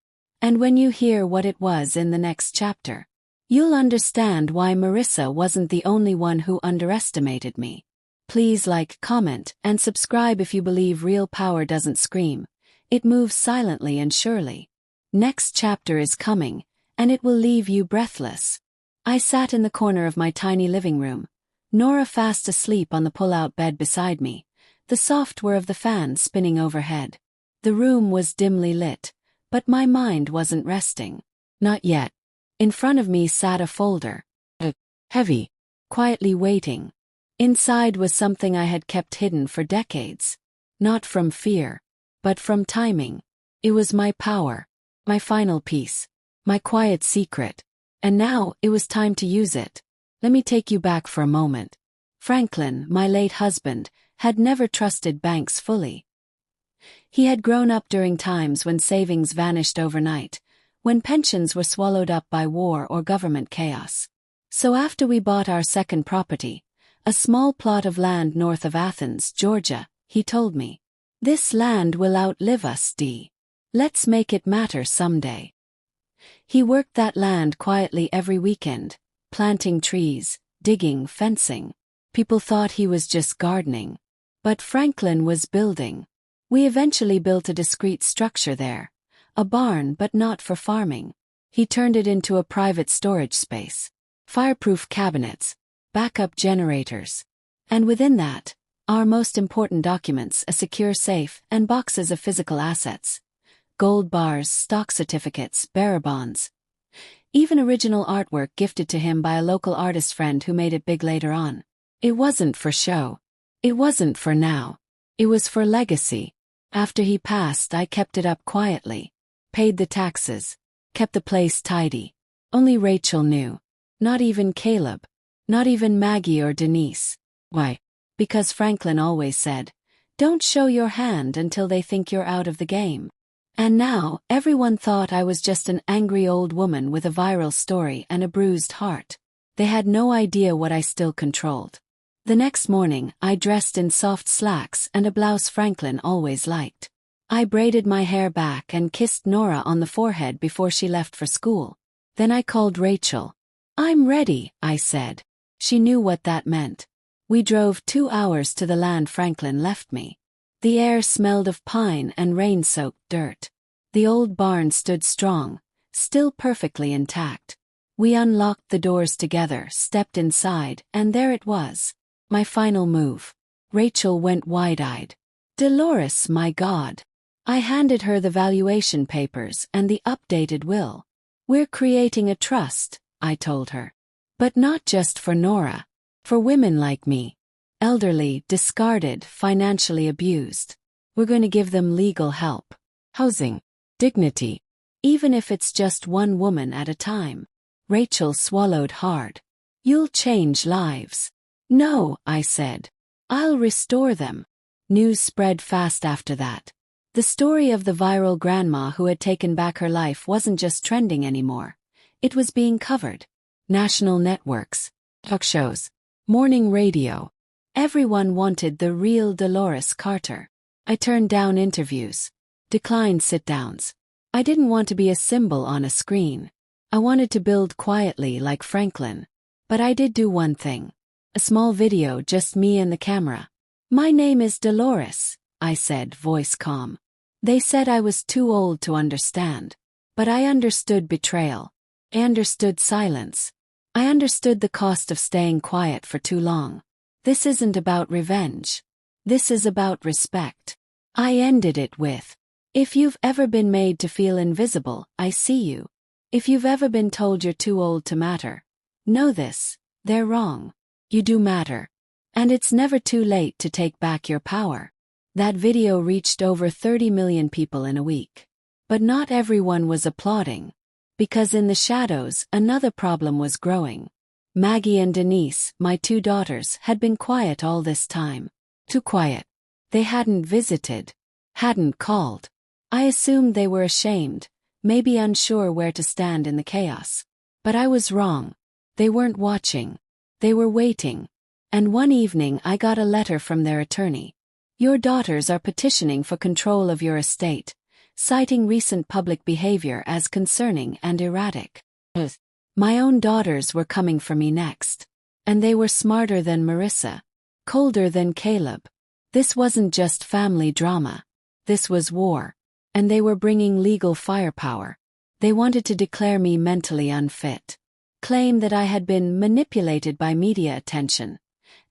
And when you hear what it was in the next chapter, you'll understand why Marissa wasn't the only one who underestimated me. Please like, comment, and subscribe if you believe real power doesn't scream. It moves silently and surely. Next chapter is coming, and it will leave you breathless. I sat in the corner of my tiny living room, Nora fast asleep on the pull-out bed beside me, the soft whir of the fan spinning overhead. The room was dimly lit, but my mind wasn't resting. Not yet. In front of me sat a folder. Heavy. Quietly waiting. Inside was something I had kept hidden for decades. Not from fear, but from timing. It was my power. My final piece. My quiet secret. And now, it was time to use it. Let me take you back for a moment. Franklin, my late husband, had never trusted banks fully. He had grown up during times when savings vanished overnight, when pensions were swallowed up by war or government chaos. So after we bought our second property, a small plot of land north of Athens, Georgia, he told me, "This land will outlive us, Dee. Let's make it matter someday." He worked that land quietly every weekend, planting trees, digging, fencing. People thought he was just gardening. But Franklin was building. We eventually built a discreet structure there, a barn but not for farming. He turned it into a private storage space. Fireproof cabinets, backup generators. And within that, our most important documents, a secure safe, and boxes of physical assets. Gold bars, stock certificates, bearer bonds. Even original artwork gifted to him by a local artist friend who made it big later on. It wasn't for show. It wasn't for now. It was for legacy. After he passed, I kept it up quietly. Paid the taxes. Kept the place tidy. Only Rachel knew. Not even Caleb. Not even Maggie or Denise. Why? Because Franklin always said, "Don't show your hand until they think you're out of the game." And now, everyone thought I was just an angry old woman with a viral story and a bruised heart. They had no idea what I still controlled. The next morning, I dressed in soft slacks and a blouse Franklin always liked. I braided my hair back and kissed Nora on the forehead before she left for school. Then I called Rachel. "I'm ready," I said. She knew what that meant. We drove 2 hours to the land Franklin left me. The air smelled of pine and rain-soaked dirt. The old barn stood strong, still perfectly intact. We unlocked the doors together, stepped inside, and there it was. My final move. Rachel went wide-eyed. "Dolores, my God." I handed her the valuation papers and the updated will. "We're creating a trust," I told her. "But not just for Nora. For women like me. Elderly, discarded, financially abused. We're going to give them legal help. Housing. Dignity. Even if it's just one woman at a time." Rachel swallowed hard. You'll change lives. No, I said. I'll restore them. News spread fast after that. The story of the viral grandma who had taken back her life wasn't just trending anymore. It was being covered. National networks, talk shows, morning radio. Everyone wanted the real Dolores Carter. I turned down interviews, declined sit-downs. I didn't want to be a symbol on a screen. I wanted to build quietly like Franklin. But I did do one thing. A small video, just me and the camera. My name is Dolores, I said, voice calm. They said I was too old to understand. But I understood betrayal. I understood silence. I understood the cost of staying quiet for too long. This isn't about revenge. This is about respect. I ended it with, if you've ever been made to feel invisible, I see you. If you've ever been told you're too old to matter, know this, they're wrong. You do matter. And it's never too late to take back your power. That video reached over 30 million people in a week. But not everyone was applauding. Because in the shadows, another problem was growing. Maggie and Denise, my 2 daughters, had been quiet all this time. Too quiet. They hadn't visited. Hadn't called. I assumed they were ashamed, maybe unsure where to stand in the chaos. But I was wrong. They weren't watching. They were waiting. And one evening I got a letter from their attorney. Your daughters are petitioning for control of your estate, citing recent public behavior as concerning and erratic. My own daughters were coming for me next. And they were smarter than Marissa, colder than Caleb. This wasn't just family drama. This was war. And they were bringing legal firepower. They wanted to declare me mentally unfit. Claim that I had been manipulated by media attention.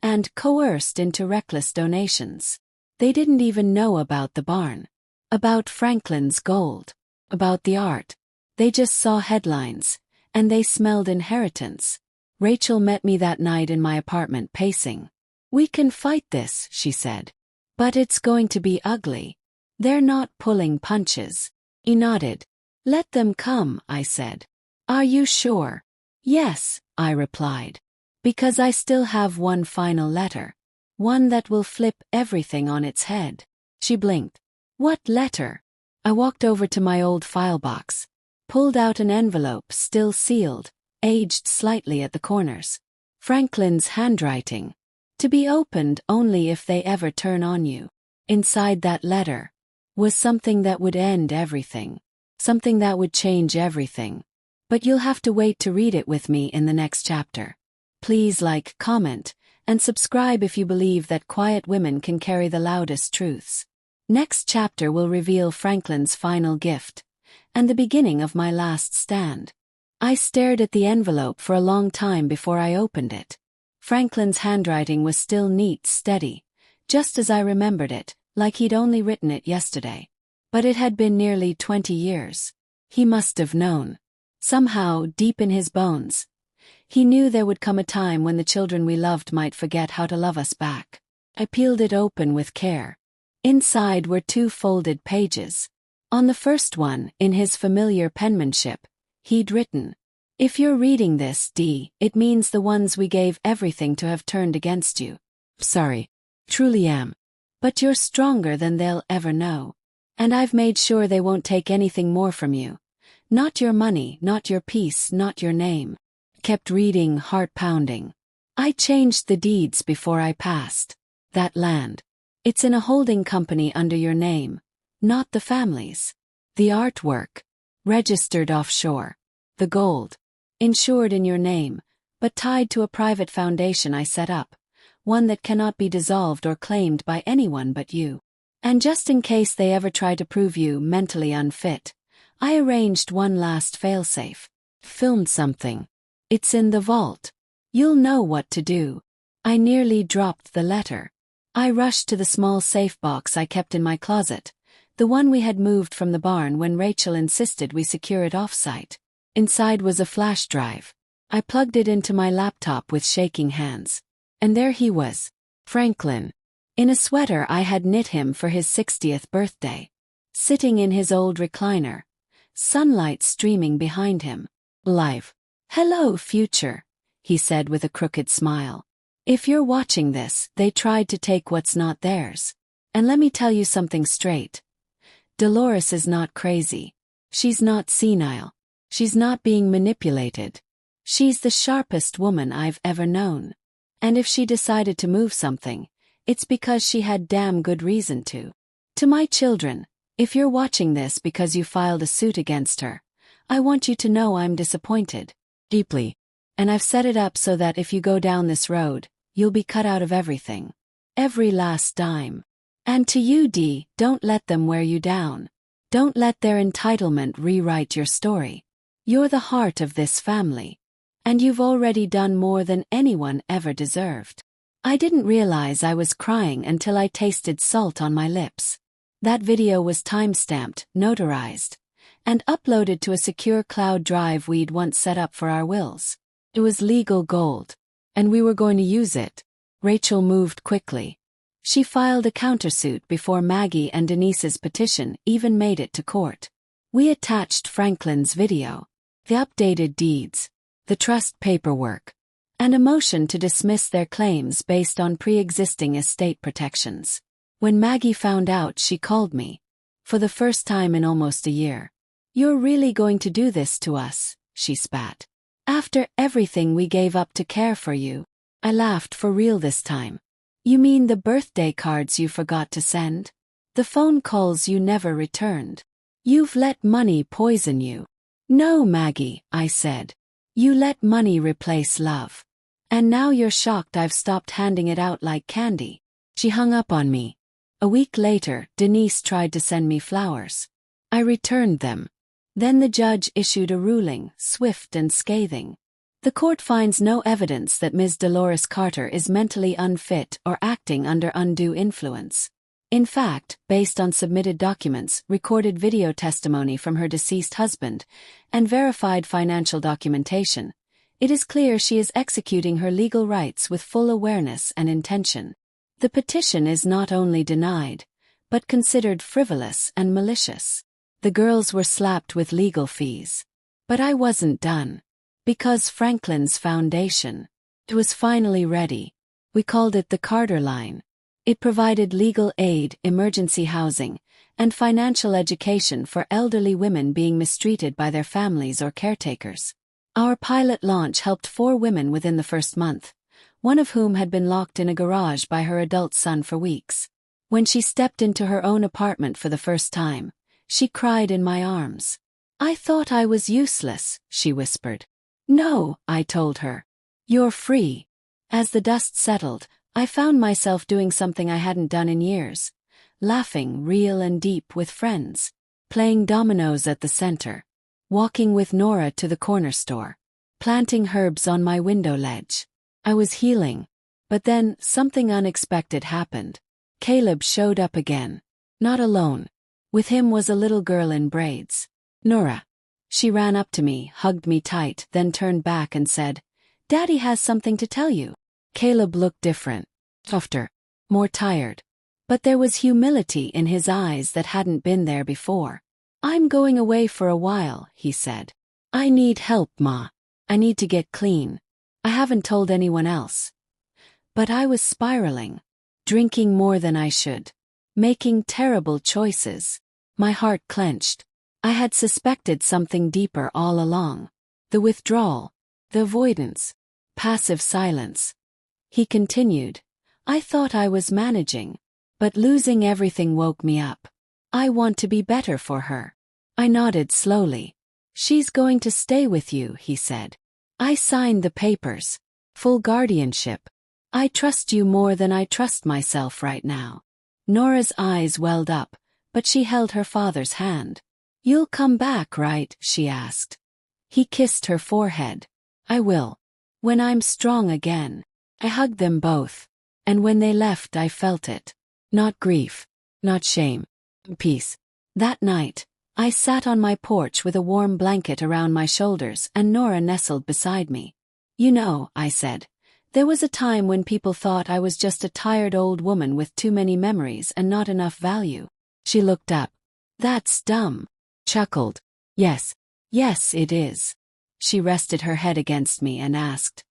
And coerced into reckless donations. They didn't even know about the barn. About Franklin's gold. About the art. They just saw headlines. And they smelled inheritance. Rachel met me that night in my apartment pacing. We can fight this, she said. But it's going to be ugly. They're not pulling punches. He nodded. Let them come, I said. Are you sure? Yes, I replied. Because I still have one final letter. One that will flip everything on its head. She blinked. What letter? I walked over to my old file box. Pulled out an envelope still sealed, aged slightly at the corners. Franklin's handwriting. To be opened only if they ever turn on you. Inside that letter was something that would end everything. Something that would change everything. But you'll have to wait to read it with me in the next chapter. Please like, comment, and subscribe if you believe that quiet women can carry the loudest truths. Next chapter will reveal Franklin's final gift, and the beginning of my last stand. I stared at the envelope for a long time before I opened it. Franklin's handwriting was still neat, steady, just as I remembered it, like he'd only written it yesterday. But it had been nearly 20 years. He must have known. Somehow, deep in his bones, he knew there would come a time when the children we loved might forget how to love us back. I peeled it open with care. Inside were 2 folded pages. On the first one, in his familiar penmanship, he'd written, If you're reading this, Dee, it means the ones we gave everything to have turned against you. Sorry. Truly am. But you're stronger than they'll ever know. And I've made sure they won't take anything more from you. Not your money, not your peace, not your name. Kept reading, heart pounding. I changed the deeds before I passed. That land. It's in a holding company under your name. Not the family's. The artwork. Registered offshore. The gold. Insured in your name, but tied to a private foundation I set up. One that cannot be dissolved or claimed by anyone but you. And just in case they ever try to prove you mentally unfit, I arranged one last failsafe. Filmed something. It's in the vault. You'll know what to do. I nearly dropped the letter. I rushed to the small safe box I kept in my closet, the one we had moved from the barn when Rachel insisted we secure it off-site. Inside was a flash drive. I plugged it into my laptop with shaking hands. And there he was, Franklin, in a sweater I had knit him for his 60th birthday. Sitting in his old recliner, sunlight streaming behind him. Live. Hello, future. he said with a crooked smile. If you're watching this, they tried to take what's not theirs. And let me tell you something straight. Dolores is not crazy. She's not senile. She's not being manipulated. She's the sharpest woman I've ever known. And if she decided to move something, it's because she had damn good reason to. To my children, if you're watching this because you filed a suit against her, I want you to know I'm disappointed. Deeply. And I've set it up so that if you go down this road, you'll be cut out of everything. Every last dime. And to you, Dee, don't let them wear you down. Don't let their entitlement rewrite your story. You're the heart of this family. And you've already done more than anyone ever deserved. I didn't realize I was crying until I tasted salt on my lips. That video was time-stamped, notarized, and uploaded to a secure cloud drive we'd once set up for our wills. It was legal gold. And we were going to use it. Rachel moved quickly. She filed a countersuit before Maggie and Denise's petition even made it to court. We attached Franklin's video, the updated deeds, the trust paperwork, and a motion to dismiss their claims based on pre-existing estate protections. When Maggie found out, she called me. For the first time in almost a year. You're really going to do this to us, she spat. After everything we gave up to care for you. I laughed for real this time. You mean the birthday cards you forgot to send? The phone calls you never returned? You've let money poison you. No, Maggie, I said. You let money replace love. And now you're shocked I've stopped handing it out like candy. She hung up on me. A week later, Denise tried to send me flowers. I returned them. Then the judge issued a ruling, swift and scathing. The court finds no evidence that Ms. Dolores Carter is mentally unfit or acting under undue influence. In fact, based on submitted documents, recorded video testimony from her deceased husband, and verified financial documentation, it is clear she is executing her legal rights with full awareness and intention. The petition is not only denied, but considered frivolous and malicious. The girls were slapped with legal fees. But I wasn't done. Because Franklin's foundation, it was finally ready. We called it the Carter Line. It provided legal aid, emergency housing, and financial education for elderly women being mistreated by their families or caretakers. Our pilot launch helped 4 women within the first month, one of whom had been locked in a garage by her adult son for weeks. When she stepped into her own apartment for the first time, she cried in my arms. I thought I was useless, she whispered. No, I told her. You're free. As the dust settled, I found myself doing something I hadn't done in years. Laughing real and deep with friends. Playing dominoes at the center. Walking with Nora to the corner store. Planting herbs on my window ledge. I was healing. But then, something unexpected happened. Caleb showed up again. Not alone. With him was a little girl in braids. Nora. She ran up to me, hugged me tight, then turned back and said, Daddy has something to tell you. Caleb looked different. Softer. More tired. But there was humility in his eyes that hadn't been there before. I'm going away for a while, he said. I need help, Ma. I need to get clean. I haven't told anyone else. But I was spiraling. Drinking more than I should. Making terrible choices. My heart clenched. I had suspected something deeper all along. The withdrawal. The avoidance. Passive silence. He continued. I thought I was managing. But losing everything woke me up. I want to be better for her. I nodded slowly. She's going to stay with you, he said. I signed the papers. Full guardianship. I trust you more than I trust myself right now. Nora's eyes welled up, but she held her father's hand. You'll come back, right? She asked. He kissed her forehead. I will. When I'm strong again. I hugged them both. And when they left, I felt it. Not grief. Not shame. Peace. That night, I sat on my porch with a warm blanket around my shoulders and Nora nestled beside me. You know, I said, there was a time when people thought I was just a tired old woman with too many memories and not enough value. She looked up. That's dumb. Chuckled. Yes, it is. She rested her head against me and asked,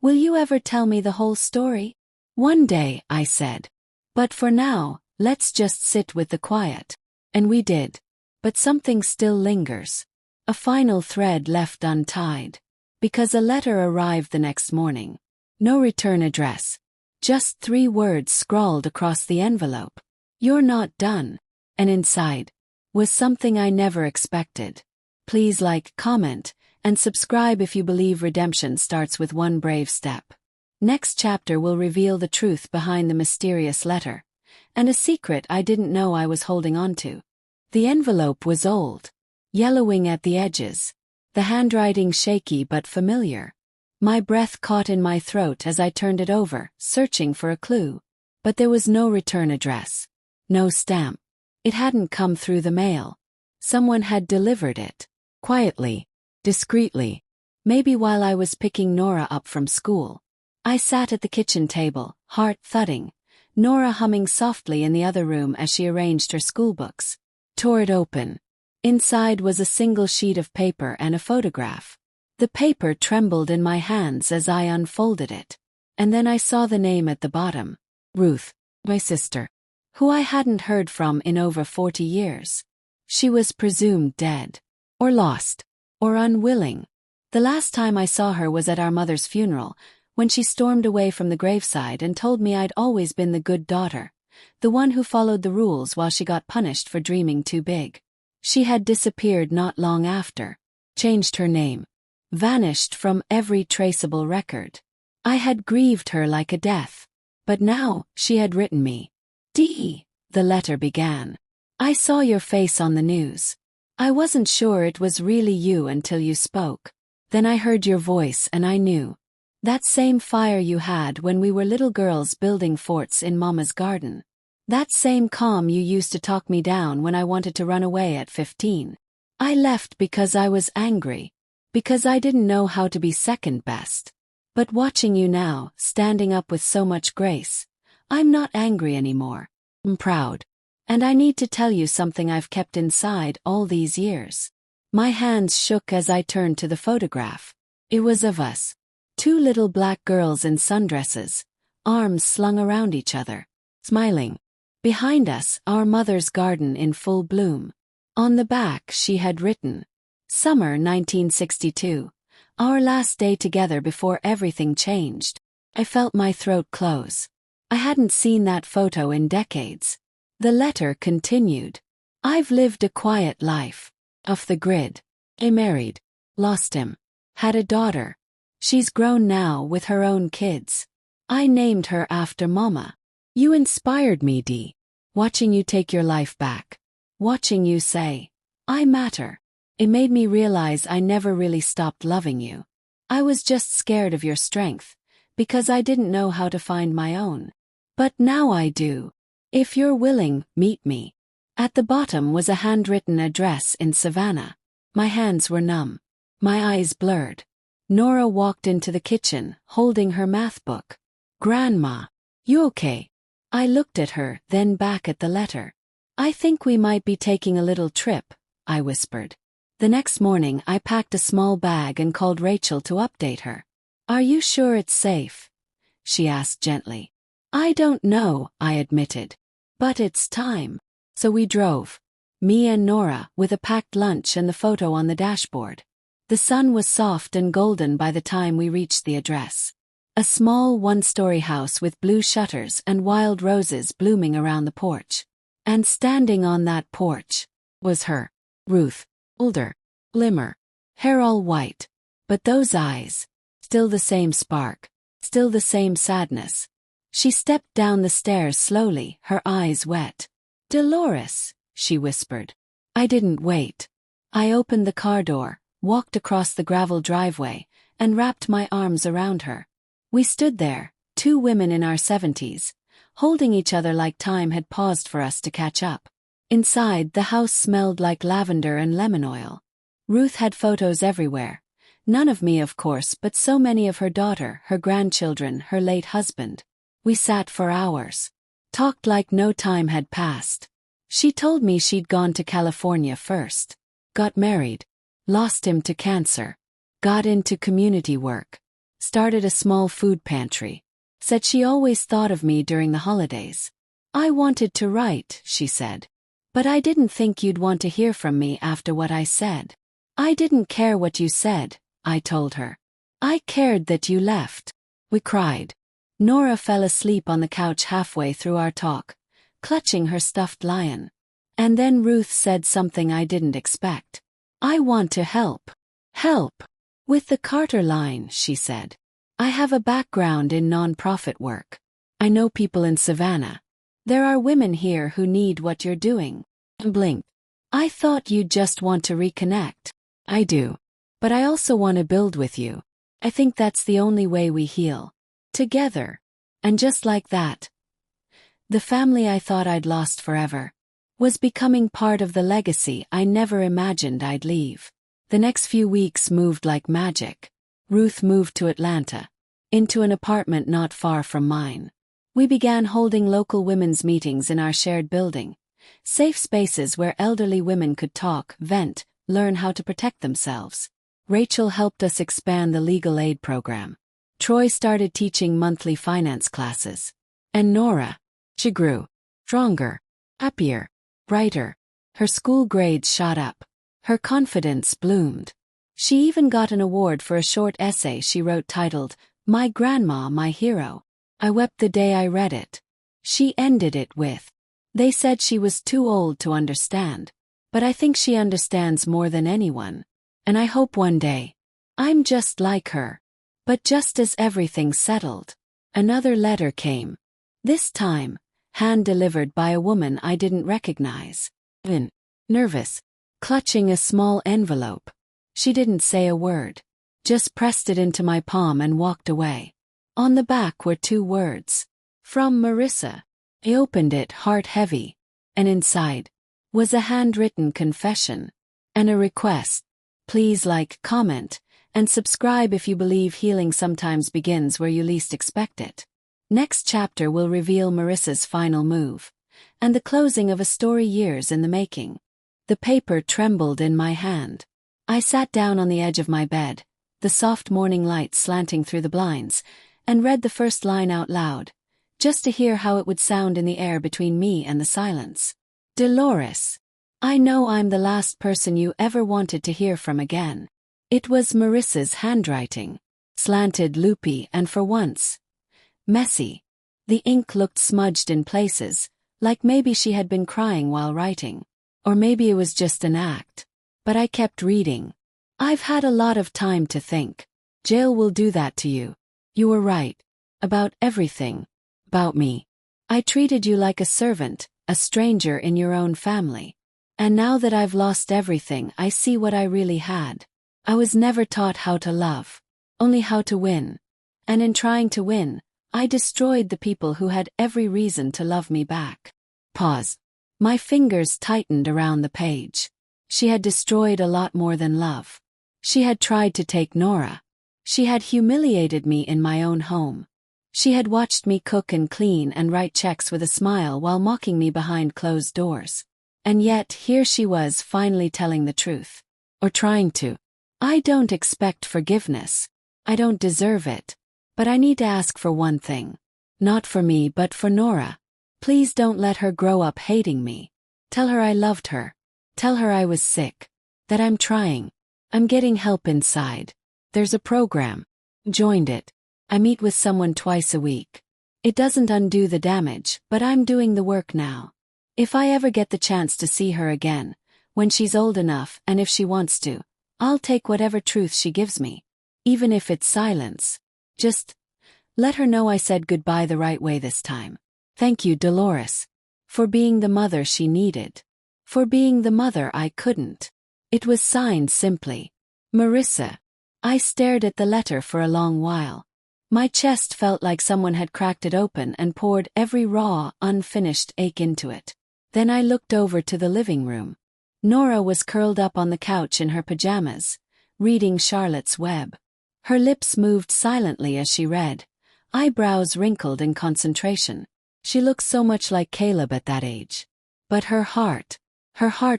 Will you ever tell me the whole story? One day, I said. But for now, let's just sit with the quiet. And we did. But something still lingers. A final thread left untied. Because a letter arrived the next morning. No return address. Just 3 words scrawled across the envelope. You're not done. And inside was something I never expected. Please like, comment, and subscribe if you believe redemption starts with one brave step. Next chapter will reveal the truth behind the mysterious letter, and a secret I didn't know I was holding on to. The envelope was old, yellowing at the edges, the handwriting shaky but familiar. My breath caught in my throat as I turned it over, searching for a clue. But there was no return address. No stamp. It hadn't come through the mail. Someone had delivered it. Quietly. Discreetly. Maybe while I was picking Nora up from school. I sat at the kitchen table, heart thudding, Nora humming softly in the other room as she arranged her schoolbooks. Tore it open. Inside was a single sheet of paper and a photograph. The paper trembled in my hands as I unfolded it. And then I saw the name at the bottom. Ruth, my sister, who I hadn't heard from in over 40 years. She was presumed dead. Or lost. Or unwilling. The last time I saw her was at our mother's funeral, when she stormed away from the graveside and told me I'd always been the good daughter, the one who followed the rules while she got punished for dreaming too big. She had disappeared not long after, changed her name, vanished from every traceable record. I had grieved her like a death, but now she had written me. D. The letter began. I saw your face on the news. I wasn't sure it was really you until you spoke. Then I heard your voice and I knew. That same fire you had when we were little girls building forts in Mama's garden. That same calm you used to talk me down when I wanted to run away at 15. I left because I was angry. Because I didn't know how to be second best. But watching you now, standing up with so much grace, I'm not angry anymore. I'm proud. And I need to tell you something I've kept inside all these years. My hands shook as I turned to the photograph. It was of us. 2 little black girls in sundresses, arms slung around each other, smiling. Behind us, our mother's garden in full bloom. On the back she had written, Summer 1962, our last day together before everything changed. I felt my throat close. I hadn't seen that photo in decades. The letter continued. I've lived a quiet life. Off the grid. I married. Lost him. Had a daughter. She's grown now with her own kids. I named her after Mama. You inspired me, Dee. Watching you take your life back. Watching you say, I matter. It made me realize I never really stopped loving you. I was just scared of your strength, because I didn't know how to find my own. But now I do. If you're willing, meet me. At the bottom was a handwritten address in Savannah. My hands were numb. My eyes blurred. Nora walked into the kitchen, holding her math book. Grandma, you okay? I looked at her, then back at the letter. I think we might be taking a little trip, I whispered. The next morning I packed a small bag and called Rachel to update her. Are you sure it's safe? She asked gently. I don't know, I admitted. But it's time. So we drove. Me and Nora, with a packed lunch and the photo on the dashboard. The sun was soft and golden by the time we reached the address. A small 1-story house with blue shutters and wild roses blooming around the porch. And standing on that porch was her, Ruth, older, slimmer, hair all white. But those eyes, still the same spark, still the same sadness. She stepped down the stairs slowly, her eyes wet. Dolores, she whispered. I didn't wait. I opened the car door, walked across the gravel driveway, and wrapped my arms around her. We stood there, 2 women in our 70s, holding each other like time had paused for us to catch up. Inside, the house smelled like lavender and lemon oil. Ruth had photos everywhere. None of me, of course, but so many of her daughter, her grandchildren, her late husband. We sat for hours. Talked like no time had passed. She told me she'd gone to California first. Got married. Lost him to cancer. Got into community work. Started a small food pantry. Said she always thought of me during the holidays. I wanted to write, she said. But I didn't think you'd want to hear from me after what I said. I didn't care what you said, I told her. I cared that you left. We cried. Nora fell asleep on the couch halfway through our talk, clutching her stuffed lion. And then Ruth said something I didn't expect. I want to help. Help. With the Carter line, she said. I have a background in nonprofit work. I know people in Savannah. There are women here who need what you're doing. Blinked. I thought you'd just want to reconnect. I do. But I also want to build with you. I think that's the only way we heal. Together. And just like that, the family I thought I'd lost forever was becoming part of the legacy I never imagined I'd leave. The next few weeks moved like magic. Ruth moved to Atlanta, into an apartment not far from mine. We began holding local women's meetings in our shared building, safe spaces where elderly women could talk, vent, learn how to protect themselves. Rachel helped us expand the legal aid program. Troy started teaching monthly finance classes. And Nora, she grew. Stronger, happier, brighter. Her school grades shot up. Her confidence bloomed. She even got an award for a short essay she wrote titled, My Grandma, My Hero. I wept the day I read it. She ended it with, they said she was too old to understand. But I think she understands more than anyone. And I hope one day, I'm just like her. But just as everything settled, another letter came. This time, hand-delivered by a woman I didn't recognize. Nervous, clutching a small envelope. She didn't say a word, just pressed it into my palm and walked away. On the back were 2 words. From Marissa. I opened it heart heavy, and inside was a handwritten confession and a request. Please like, comment, and subscribe if you believe healing sometimes begins where you least expect it. Next chapter will reveal Marissa's final move, and the closing of a story years in the making. The paper trembled in my hand. I sat down on the edge of my bed, the soft morning light slanting through the blinds, and read the first line out loud, just to hear how it would sound in the air between me and the silence. Dolores, I know I'm the last person you ever wanted to hear from again. It was Marissa's handwriting, slanted, loopy, and for once, messy. The ink looked smudged in places, like maybe she had been crying while writing. Or maybe it was just an act. But I kept reading. I've had a lot of time to think. Jail will do that to you. You were right. About everything. About me. I treated you like a servant, a stranger in your own family. And now that I've lost everything, I see what I really had. I was never taught how to love. Only how to win. And in trying to win, I destroyed the people who had every reason to love me back. Pause. My fingers tightened around the page. She had destroyed a lot more than love. She had tried to take Nora. She had humiliated me in my own home. She had watched me cook and clean and write checks with a smile while mocking me behind closed doors. And yet, here she was finally telling the truth. Or trying to. I don't expect forgiveness. I don't deserve it. But I need to ask for one thing. Not for me but for Nora. Please don't let her grow up hating me. Tell her I loved her. Tell her I was sick. That I'm trying. I'm getting help inside. There's a program. Joined it. I meet with someone twice a week. It doesn't undo the damage, but I'm doing the work now. If I ever get the chance to see her again, when she's old enough and if she wants to, I'll take whatever truth she gives me. Even if it's silence. Just let her know I said goodbye the right way this time. Thank you, Dolores. For being the mother she needed. For being the mother I couldn't. It was signed simply, Marissa. I stared at the letter for a long while. My chest felt like someone had cracked it open and poured every raw, unfinished ache into it. Then I looked over to the living room. Nora was curled up on the couch in her pajamas, reading Charlotte's Web. Her lips moved silently as she read, eyebrows wrinkled in concentration. She looked so much like Caleb at that age. But her heart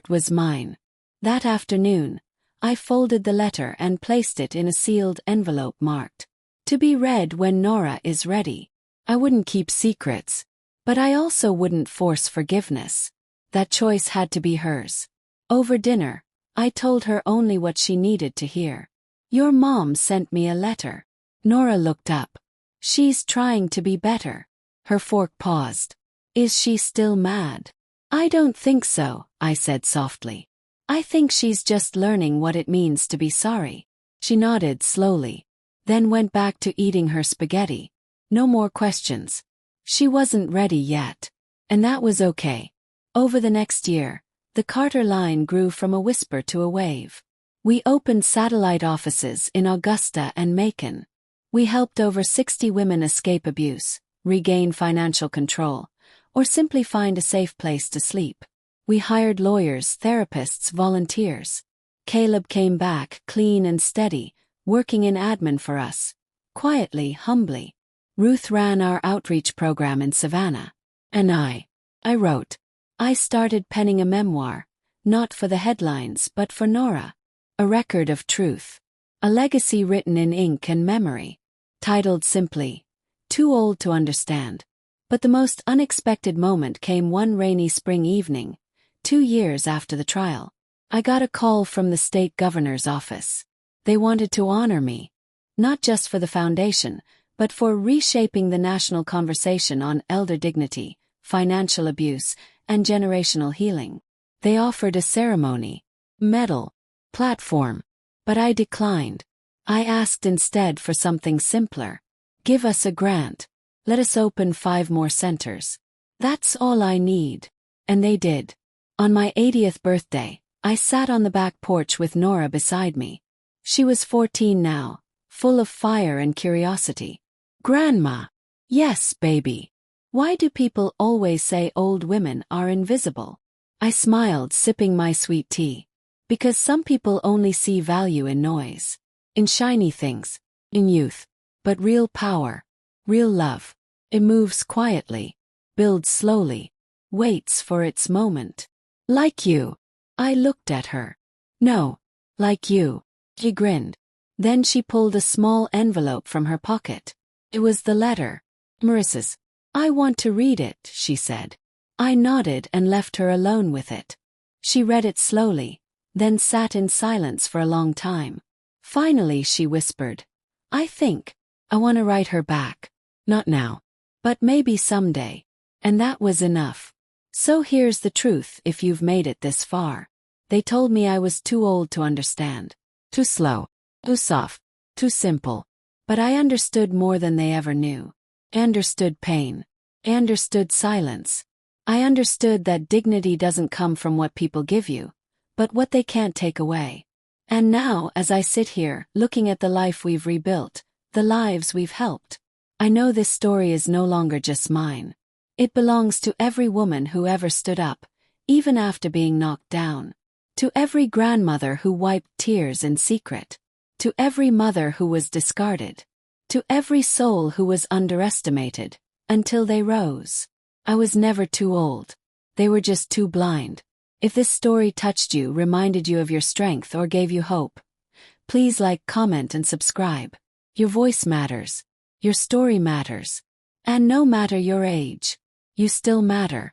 was mine. That afternoon, I folded the letter and placed it in a sealed envelope marked, To be read when Nora is ready. I wouldn't keep secrets, but I also wouldn't force forgiveness. That choice had to be hers. Over dinner, I told her only what she needed to hear. Your mom sent me a letter. Nora looked up. She's trying to be better. Her fork paused. Is she still mad? I don't think so, I said softly. I think she's just learning what it means to be sorry. She nodded slowly, then went back to eating her spaghetti. No more questions. She wasn't ready yet. And that was okay. Over the next year, the Carter line grew from a whisper to a wave. We opened satellite offices in Augusta and Macon. We helped over 60 women escape abuse, regain financial control, or simply find a safe place to sleep. We hired lawyers, therapists, volunteers. Caleb came back, clean and steady, working in admin for us. Quietly, humbly. Ruth ran our outreach program in Savannah. And I wrote. I started penning a memoir, not for the headlines but for Nora. A record of truth. A legacy written in ink and memory. Titled simply, Too Old to Understand. But the most unexpected moment came one rainy spring evening, 2 years after the trial. I got a call from the state governor's office. They wanted to honor me, not just for the foundation, but for reshaping the national conversation on elder dignity, financial abuse, and generational healing. They offered a ceremony, medal, platform, but I declined. I asked instead for something simpler. Give us a grant. Let us open 5 more centers. That's all I need. And they did. On my 80th birthday, I sat on the back porch with Nora beside me. She was 14 now, full of fire and curiosity. Grandma. Yes, baby. Why do people always say old women are invisible? I smiled, sipping my sweet tea. Because some people only see value in noise. In shiny things. In youth. But real power. Real love. It moves quietly. Builds slowly. Waits for its moment. Like you. I looked at her. No. Like you. She grinned. Then she pulled a small envelope from her pocket. It was the letter. Marissa's. I want to read it, she said. I nodded and left her alone with it. She read it slowly, then sat in silence for a long time. Finally she whispered, I think I want to write her back. Not now. But maybe someday. And that was enough. So here's the truth if you've made it this far. They told me I was too old to understand. Too slow. Too soft. Too simple. But I understood more than they ever knew. I understood pain. I understood silence. I understood that dignity doesn't come from what people give you, but what they can't take away. And now, as I sit here, looking at the life we've rebuilt, the lives we've helped, I know this story is no longer just mine. It belongs to every woman who ever stood up, even after being knocked down. To every grandmother who wiped tears in secret. To every mother who was discarded. To every soul who was underestimated, until they rose. I was never too old. They were just too blind. If this story touched you, reminded you of your strength, or gave you hope, please like, comment, and subscribe. Your voice matters. Your story matters. And no matter your age, you still matter.